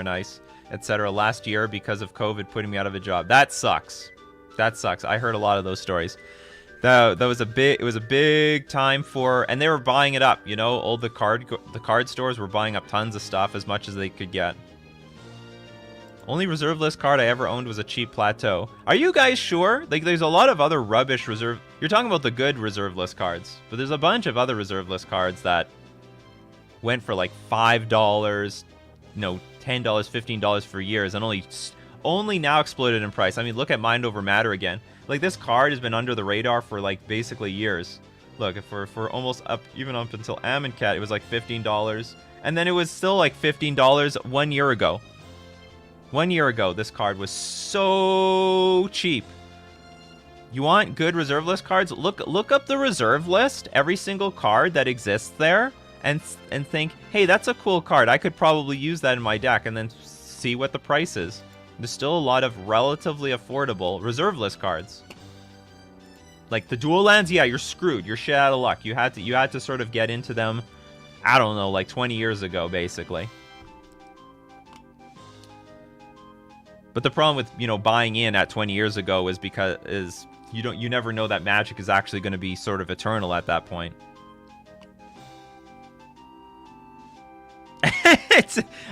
Ice, etc. last year because of COVID putting me out of a job. That sucks. That sucks. I heard a lot of those stories. That was a big time for, and they were buying it up, you know, all the card stores were buying up tons of stuff, as much as they could get. Only reserve list card I ever owned was a cheap Plateau. Are you guys sure? Like, there's a lot of other rubbish reserve, you're talking about the good reserve list cards, but there's a bunch of other reserve list cards that went for like $5, no, $10, $15 for years, and only now exploded in price. I mean, look at Mind Over Matter again. Like, this card has been under the radar for, like, basically years. Look, for almost even up until Amonkhet, it was like $15. And then it was still like $15 1 year ago. 1 year ago, this card was so cheap. You want good reserve list cards? Look up the reserve list, every single card that exists there, and think, hey, that's a cool card. I could probably use that in my deck, and then see what the price is. There's still a lot of relatively affordable reserve list cards. Like the dual lands, yeah, you're screwed. You're shit out of luck. You had to sort of get into them, I don't know, like 20 years ago, basically. But the problem with, you know, buying in at 20 years ago is because you never know that Magic is actually going to be sort of eternal at that point.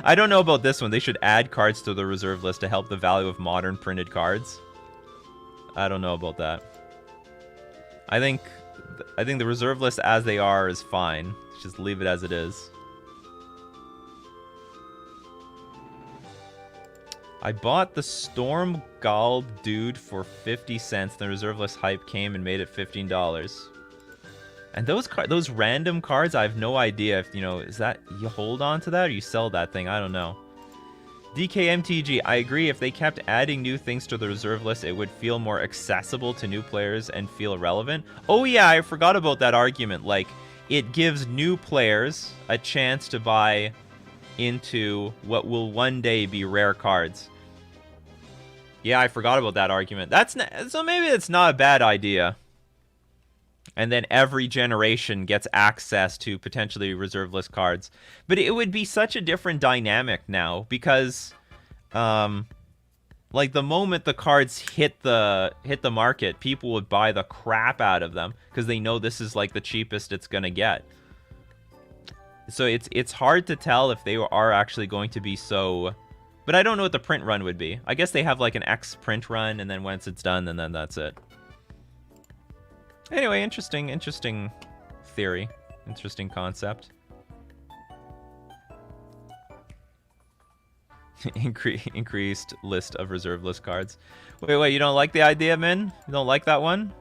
I don't know about this one. They should add cards to the reserve list to help the value of modern printed cards. I don't know about that. I think the reserve list as they are is fine. Just leave it as it is. I bought the Storm Gald Dude for 50 cents. The reserve list hype came and made it $15. And those random cards, I have no idea if, you know, is that you hold on to that or you sell that thing? I don't know. DKMTG, I agree. If they kept adding new things to the reserve list, it would feel more accessible to new players and feel relevant. Oh yeah, I forgot about that argument. Like, it gives new players a chance to buy into what will one day be rare cards. Yeah, I forgot about that argument. So maybe it's not a bad idea. And then every generation gets access to potentially reserve list cards. But it would be such a different dynamic now because, like, the moment the cards hit the market, people would buy the crap out of them because they know this is like the cheapest it's gonna get. So it's hard to tell if they are actually going to be so. But I don't know what the print run would be. I guess they have like an X print run, and then once it's done, and then that's it. Anyway, interesting theory. Interesting concept. Increased list of reserve list cards. Wait, you don't like the idea, Min? You don't like that one?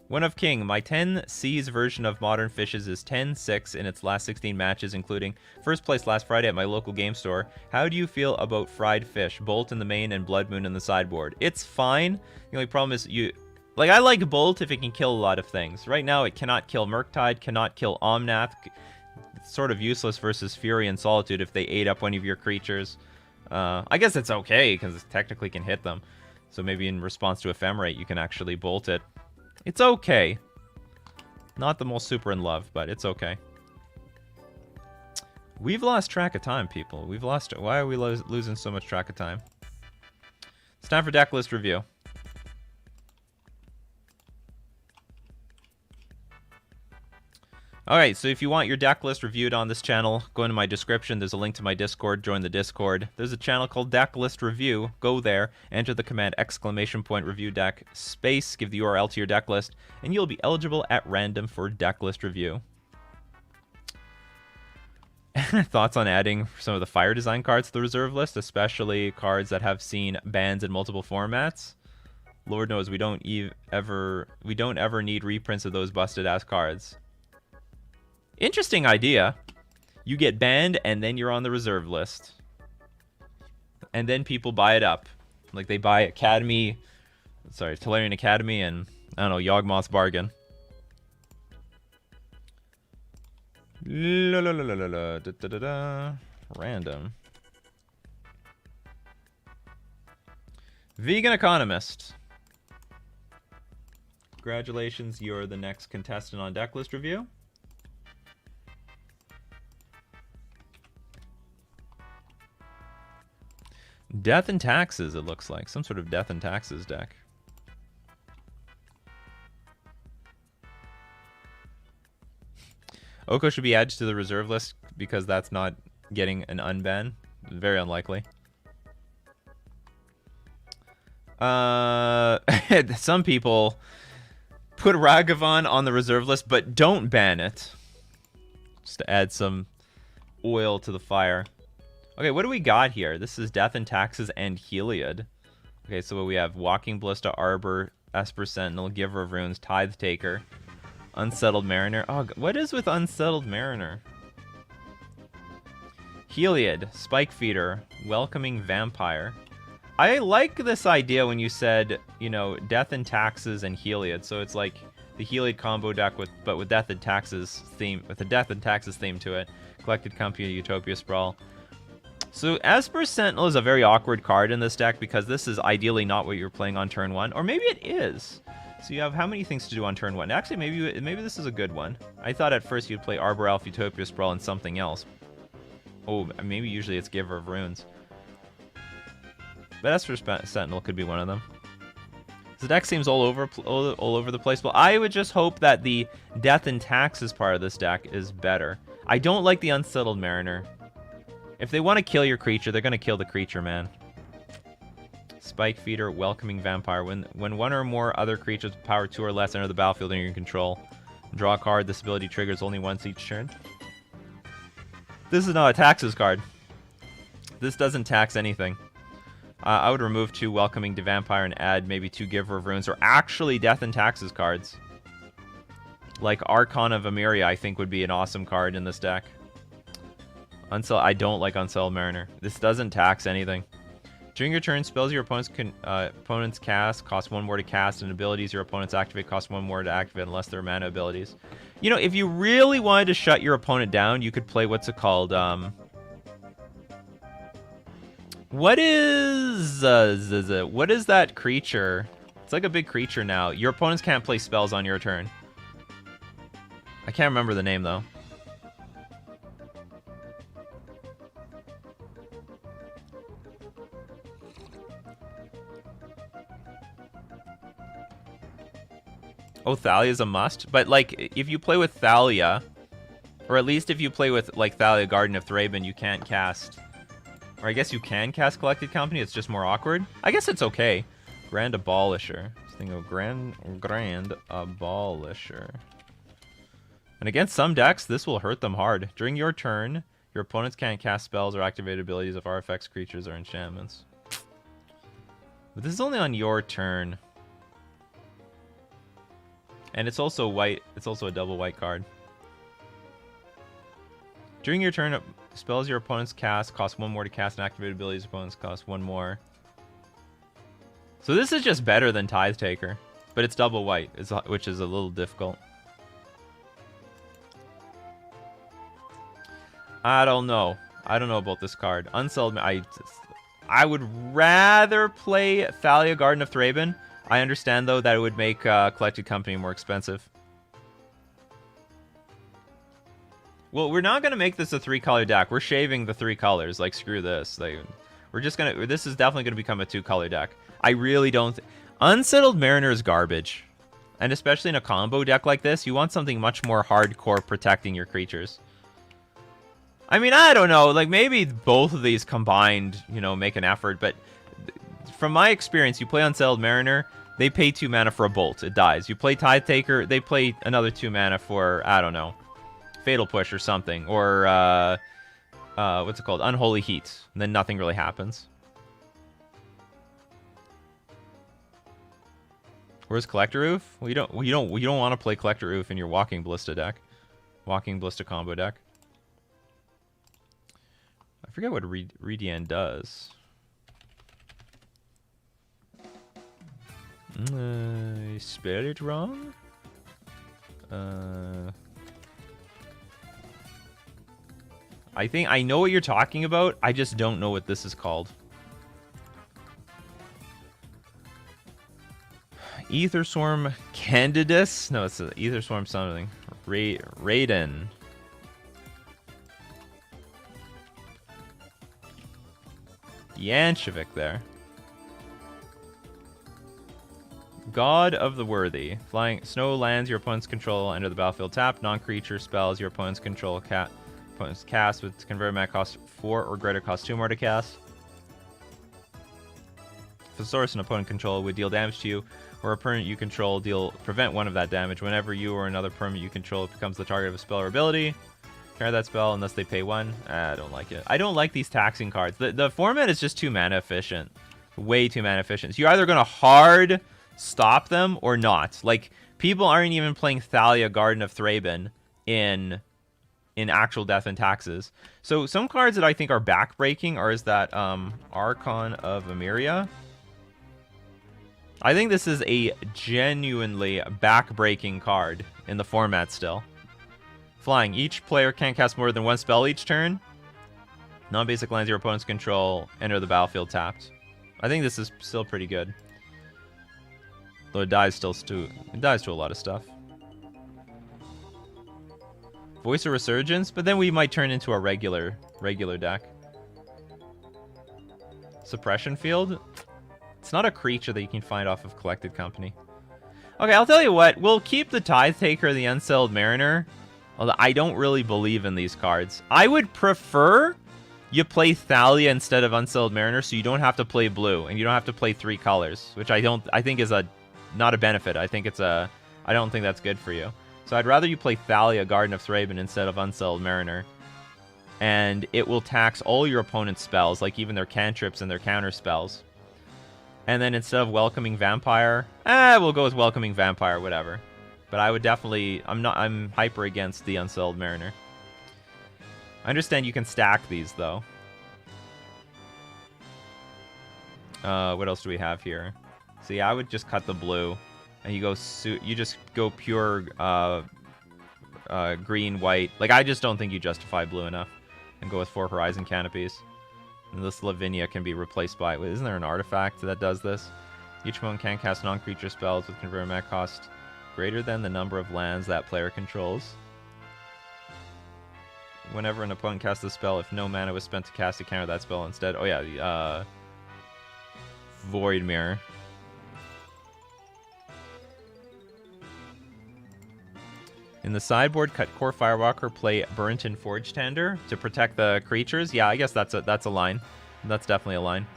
One of King. My 10Cs version of Modern Fishes is 10-6 in its last 16 matches, including first place last Friday at my local game store. How do you feel about fried fish? Bolt in the main and Blood Moon in the sideboard. It's fine. The only problem is Like, I like Bolt if it can kill a lot of things. Right now, it cannot kill Murktide, cannot kill Omnath. It's sort of useless versus Fury and Solitude if they ate up one of your creatures. I guess it's okay, because it technically can hit them. So maybe in response to Ephemerate, you can actually Bolt it. It's okay. Not the most super in love, but it's okay. We've lost track of time, people. We've lost it. Why are we losing so much track of time? It's time for Decklist review. Alright, so if you want your deck list reviewed on this channel, go into my description. There's a link to my Discord. Join the Discord. There's a channel called Decklist Review. Go there, enter the command !review deck, space, give the URL to your deck list, and you'll be eligible at random for Decklist Review. Thoughts on adding some of the fire design cards to the reserve list, especially cards that have seen bans in multiple formats? Lord knows we don't ever need reprints of those busted ass cards. Interesting idea. You get banned, and then you're on the reserve list. And then people buy it up. Like, they buy Tolarian Academy and, I don't know, Yawgmoth's Bargain. La la la la la la da da da da. Random. Vegan Economist. Congratulations, you're the next contestant on Decklist Review. Death and Taxes, it looks like. Some sort of Death and Taxes deck. Oko should be added to the reserve list because that's not getting an unban. Very unlikely. Some people put Ragavan on the reserve list, but don't ban it. Just to add some oil to the fire. Okay, what do we got here? This is Death and Taxes and Heliod. Okay, so we have Walking Ballista, Arbor, Esper Sentinel, Giver of Runes, Tithe Taker, Unsettled Mariner. Oh, what is with Unsettled Mariner? Heliod, Spike Feeder, Welcoming Vampire. I like this idea when you said, you know, Death and Taxes and Heliod. So it's like the Heliod combo deck but with Death and Taxes theme, with a Death and Taxes theme to it. Collected Company, Utopia Sprawl. So Esper Sentinel is a very awkward card in this deck because this is ideally not what you're playing on turn 1. Or maybe it is. So you have how many things to do on turn 1? Actually, maybe this is a good one. I thought at first you'd play Arbor Elf, Utopia Sprawl, and something else. Oh, maybe usually it's Giver of Runes. But Esper Sentinel could be one of them. The deck seems all over the place. Well, I would just hope that the Death and Taxes part of this deck is better. I don't like the Unsettled Mariner. If they want to kill your creature, they're going to kill the creature, man. Spike Feeder, Welcoming Vampire. When one or more other creatures with power 2 or less enter the battlefield under your control, draw a card. This ability triggers only once each turn. This is not a taxes card. This doesn't tax anything. I would remove 2 Welcoming to Vampire and add maybe 2 Giver of Runes, or actually Death and Taxes cards. Like Archon of Emeria, I think would be an awesome card in this deck. I don't like Unsettled Mariner. This doesn't tax anything. During your turn, spells your opponents cast cost 1 more to cast, and abilities your opponents activate cost 1 more to activate unless they're mana abilities. You know, if you really wanted to shut your opponent down, you could play what's it called? What is that creature? It's like a big creature now. Your opponents can't play spells on your turn. I can't remember the name though. Oh, Thalia's a must. But, like, if you play with Thalia, or at least if you play with, like, Thalia Garden of Thraben, you can't cast... Or I guess you can cast Collected Company, it's just more awkward. I guess it's okay. Grand Abolisher. This thing of Grand Abolisher. And against some decks, this will hurt them hard. During your turn, your opponents can't cast spells or activate abilities of artifacts, creatures, or enchantments. But this is only on your turn. And it's also white. It's also a double white card. During your turn, spells your opponents cast cost 1 more to cast, and activate abilities opponents cost 1 more. So this is just better than Tithe Taker, but it's double white, which is a little difficult. I don't know. I don't know about this card. Unsettled. I would rather play Thalia Garden of Thraben. I understand, though, that it would make Collected Company more expensive. Well, we're not going to make this a 3-color deck. We're shaving the 3 colors. Like, screw this. Like, we're just going to... This is definitely going to become a 2-color deck. I really don't... Unsettled Mariner is garbage. And especially in a combo deck like this, you want something much more hardcore protecting your creatures. I mean, I don't know. Like, maybe both of these combined, you know, make an effort. But from my experience, you play Unsettled Mariner... They pay 2 mana for a bolt. It dies. You play Tithe Taker. They play another 2 mana for, I don't know, Fatal Push or something. Or, what's it called? Unholy Heat. And then nothing really happens. Where's Collector Oof? Well, you don't want to play Collector Oof in your Walking Ballista deck. Walking Ballista combo deck. I forget what Redian does. I spelled it wrong. I think I know what you're talking about. I just don't know what this is called. Ether Swarm Candidus? No, it's Ether Swarm something. Raiden. Yanchevik there. God of the Worthy. Flying snow lands your opponent's control enter the battlefield tapped. Non-creature spells your opponent's control opponent's cast with convert mana cost 4 or greater cost 2 more to cast. If a source an opponent control would deal damage to you, or a permanent you control prevent 1 of that damage. Whenever you or another permanent you control becomes the target of a spell or ability, counter that spell unless they pay 1. I don't like it. I don't like these taxing cards. The format is just too mana efficient. Way too mana efficient. So you're either going to hard stop them or not. Like, people aren't even playing Thalia Garden of Thraben in actual Death and Taxes. So some cards that I think are backbreaking is that Archon of Emeria. I think this is a genuinely backbreaking card in the format still. Flying. Each player can't cast more than 1 spell each turn. Non-basic lands your opponent's control enter the battlefield tapped. I think this is still pretty good. Though it dies to a lot of stuff. Voice of Resurgence, but then we might turn into a regular deck. Suppression Field. It's not a creature that you can find off of Collected Company. Okay, I'll tell you what. We'll keep the Tithe Taker, the Unsettled Mariner. Although I don't really believe in these cards. I would prefer you play Thalia instead of Unsettled Mariner, so you don't have to play blue and you don't have to play 3 colors, which I think is not a benefit. I don't think that's good for you. So I'd rather you play Thalia Garden of Thraben instead of Unsettled Mariner. And it will tax all your opponent's spells, like even their cantrips and their counter spells. And then instead of Welcoming Vampire, we'll go with Welcoming Vampire, whatever. But I would definitely... I'm hyper against the Unsettled Mariner. I understand you can stack these, though. What else do we have here? So yeah, I would just cut the blue. And you just go pure green, white. Like, I just don't think you justify blue enough. And go with 4 Horizon Canopies. And this Lavinia can be replaced by... Wait, isn't there an artifact that does this? Each opponent can cast non-creature spells with converted mana cost greater than the number of lands that player controls. Whenever an opponent casts a spell, if no mana was spent to cast it, counter that spell instead. Oh yeah, the Void Mirror. In the sideboard, cut Core Firewalker, play Burnt and Forge Tender to protect the creatures. Yeah, I guess that's a line. That's definitely a line.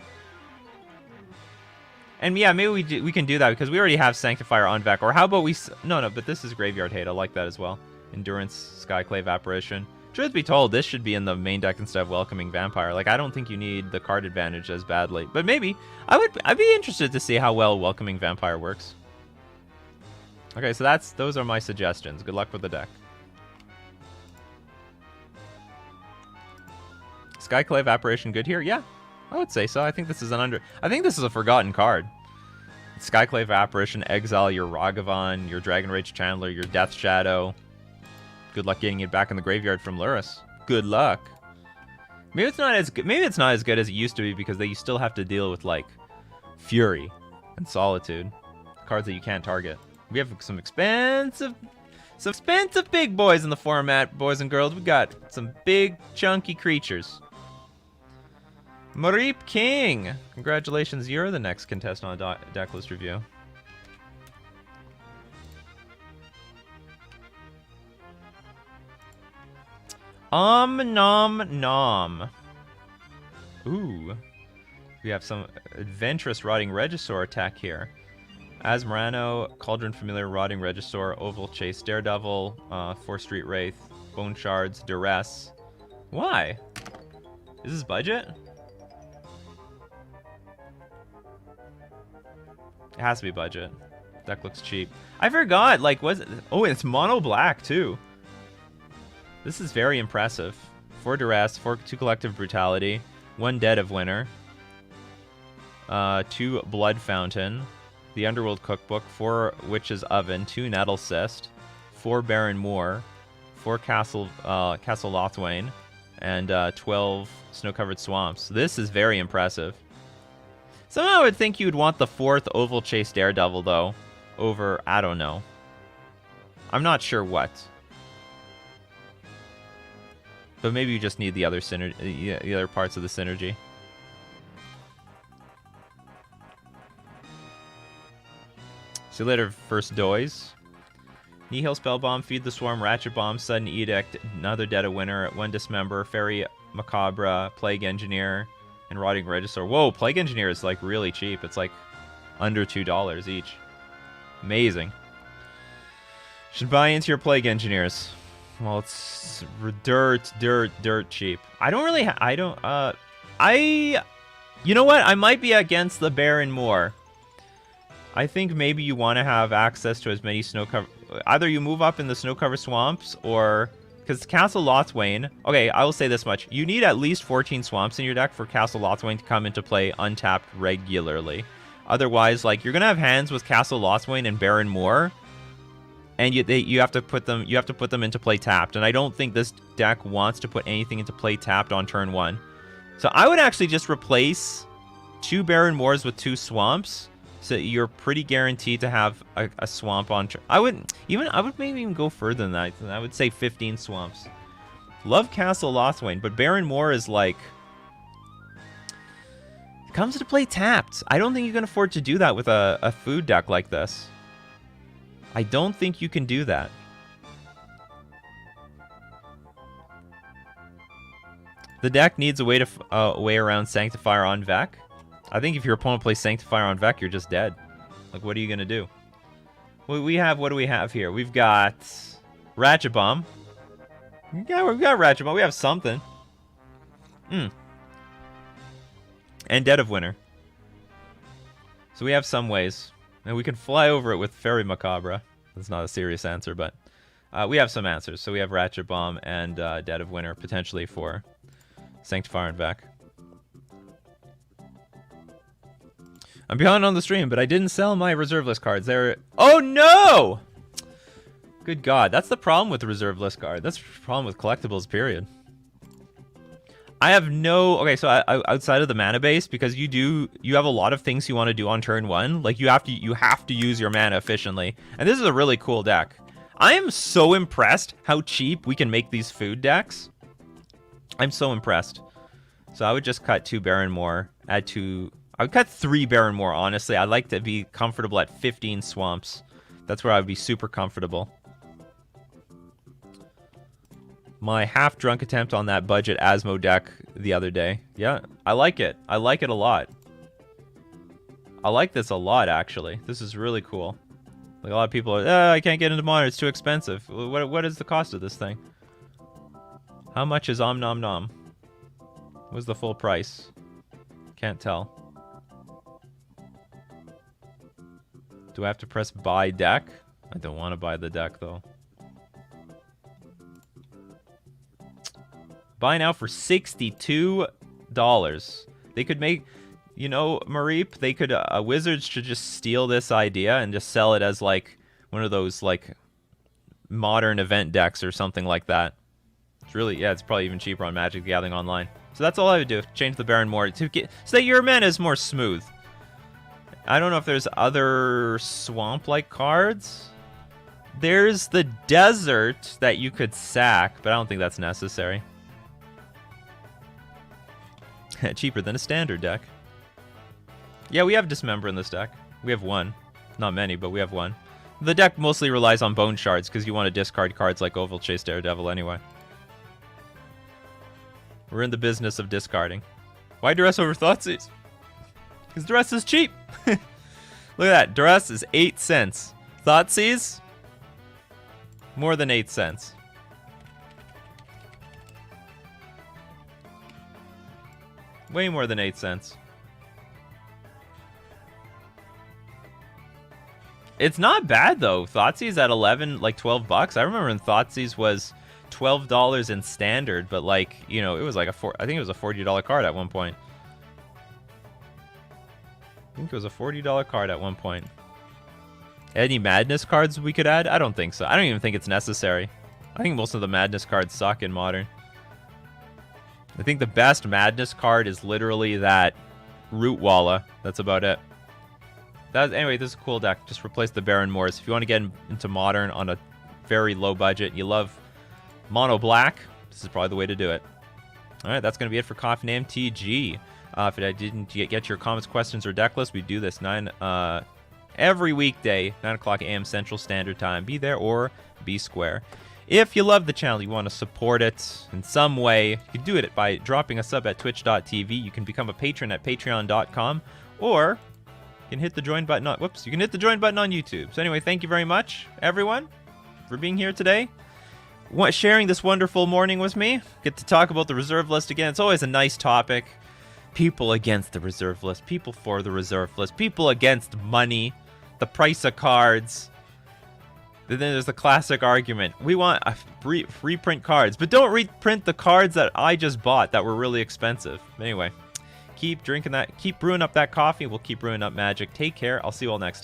And yeah, maybe we can do that because we already have Sanctifier on deck. Or how about we... No, but this is Graveyard Hate. I like that as well. Endurance, Skyclave Apparition. Truth be told, this should be in the main deck instead of Welcoming Vampire. Like, I don't think you need the card advantage as badly. But maybe. I'd be interested to see how well Welcoming Vampire works. Okay, so those are my suggestions. Good luck with the deck. Skyclave Apparition good here? Yeah, I would say so. I think this is a forgotten card. Skyclave Apparition, exile your Ragavan, your Dragon Rage Channeler, your Death Shadow. Good luck getting it back in the graveyard from Lurrus. Good luck. Maybe it's not as good. Maybe it's not as good as it used to be because you still have to deal with like Fury and Solitude, cards that you can't target. We have some expensive big boys in the format, boys and girls. We got some big, chunky creatures. Mareep King! Congratulations, you're the next contestant on a Decklist review. Nom nom. Ooh. We have some adventurous Rotting Regisaur attack here. Asmarano, Cauldron Familiar, Rotting Regisaur, Oval Chase, Daredevil, 4 Street Wraith, Bone Shards, Duress. Why? Is this budget? It has to be budget. Deck looks cheap. I forgot, like, was it? Oh, it's mono black, too. This is very impressive. 4 Duress, 2 Collective Brutality, 1 Dead of Winter, 2 Blood Fountain, the Underworld Cookbook, 4 Witch's Oven, 2 Nettle Cyst, 4 Barren Moor, 4 Castle Lothwain, and 12 Snow-Covered Swamps. This is very impressive. Somehow I would think you'd want the 4th Oval Chase Daredevil, though, over, I don't know. I'm not sure what. But maybe you just need the other the other parts of the synergy. See you later, First Doys. Nihil Spellbomb, Feed the Swarm, Ratchet Bomb, Sudden Edict, another Dead of Winter, 1 Dismember, Fairy Macabre, Plague Engineer, and Rotting Regisaur. Whoa, Plague Engineer is like really cheap. It's like under $2 each. Amazing. Should buy into your Plague Engineers. Well, it's dirt cheap. I don't really you know what? I might be against the Baron Moor. I think maybe you want to have access to as many either you move up in the snow-covered swamps or... Because Castle Lothwain... Okay, I will say this much. You need at least 14 swamps in your deck for Castle Lothwain to come into play untapped regularly. Otherwise, like, you're going to have hands with Castle Lothwain and Baron Moor, and you have to put them into play tapped. And I don't think this deck wants to put anything into play tapped on turn 1. So I would actually just replace 2 Baron Moors with 2 swamps. So you're pretty guaranteed to have a swamp on... I would maybe even go further than that. I would say 15 swamps. Love Castle Lothwain, but Baron Moor is like... It comes to play tapped. I don't think you can afford to do that with a food deck like this. I don't think you can do that. The deck needs a way around Sanctifier on Vec. I think if your opponent plays Sanctifier on Vec, you're just dead. Like, what are you going to do? What do we have here? We've got Ratchet Bomb. Yeah, we've got Ratchet Bomb. We have something. And Dead of Winter. So we have some ways. And we can fly over it with Fairy Macabre. That's not a serious answer, but we have some answers. So we have Ratchet Bomb and Dead of Winter potentially for Sanctifier and Vec. I'm behind on the stream, but I didn't sell my reserve list cards. They're... Oh, no! Good God. That's the problem with the reserve list card. That's the problem with collectibles, period. I have no... Okay, so outside of the mana base, because you have a lot of things you want to do on turn 1. Like, you have to use your mana efficiently. And this is a really cool deck. I am so impressed how cheap we can make these food decks. I'm so impressed. So I would just cut 2 Barrenmore, add 2... I would cut 3 Barrenmore, honestly. I'd like to be comfortable at 15 Swamps. That's where I would be super comfortable. My half-drunk attempt on that budget Asmo deck the other day. Yeah, I like it. I like it a lot. I like this a lot, actually. This is really cool. Like, a lot of people are, I can't get into Modern. It's too expensive. What is the cost of this thing? How much is Om Nom Nom? What's the full price? Can't tell. Do I have to press buy deck? I don't want to buy the deck, though. Buy now for $62. They could make, you know, Mareep, they could, Wizards should just steal this idea and just sell it as, like, one of those, like, modern event decks or something like that. It's really, yeah, it's probably even cheaper on Magic the Gathering Online. So that's all I would do. Change the Barrenmore to get, so that your mana is more smooth. I don't know if there's other swamp-like cards. There's the desert that you could sack, but I don't think that's necessary. Cheaper than a standard deck. Yeah, we have Dismember in this deck. We have one. Not many, but we have one. The deck mostly relies on Bone Shards because you want to discard cards like Oval Chase Daredevil anyway. We're in the business of discarding. Why Duress over Thoughtseize? Because Duress is cheap. Look at that. Duress is 8 cents. Thoughtseize? More than 8 cents. Way more than 8 cents. It's not bad, though. Thoughtseize at 11, like 12 bucks. I remember when Thoughtseize was $12 in standard, but like, you know, it was like I think it was a $40 card at one point. I think it was a $40 card at one point. Any Madness cards we could add? I don't think so. I don't even think it's necessary. I think most of the Madness cards suck in Modern. I think the best Madness card is literally that Root Walla. That's about it. Anyway, this is a cool deck. Just replace the Barrenmores. If you want to get into Modern on a very low budget, you love Mono Black, this is probably the way to do it. Alright, that's going to be it for Coffee and MTG. If I didn't get your comments, questions, or deck list, we do this every weekday, 9 o'clock a.m. Central Standard Time. Be there or be square. If you love the channel, you want to support it in some way, you can do it by dropping a sub at twitch.tv. You can become a patron at patreon.com, or you can hit the join button on, you can hit the join button on YouTube. So anyway, thank you very much, everyone, for being here today. Sharing this wonderful morning with me. Get to talk about the reserve list again. It's always a nice topic. People against the reserve list. People for the reserve list. People against money. The price of cards. Then there's the classic argument. We want reprint cards. But don't reprint the cards that I just bought that were really expensive. Anyway, keep drinking that. Keep brewing up that coffee. We'll keep brewing up Magic. Take care. I'll see you all next time.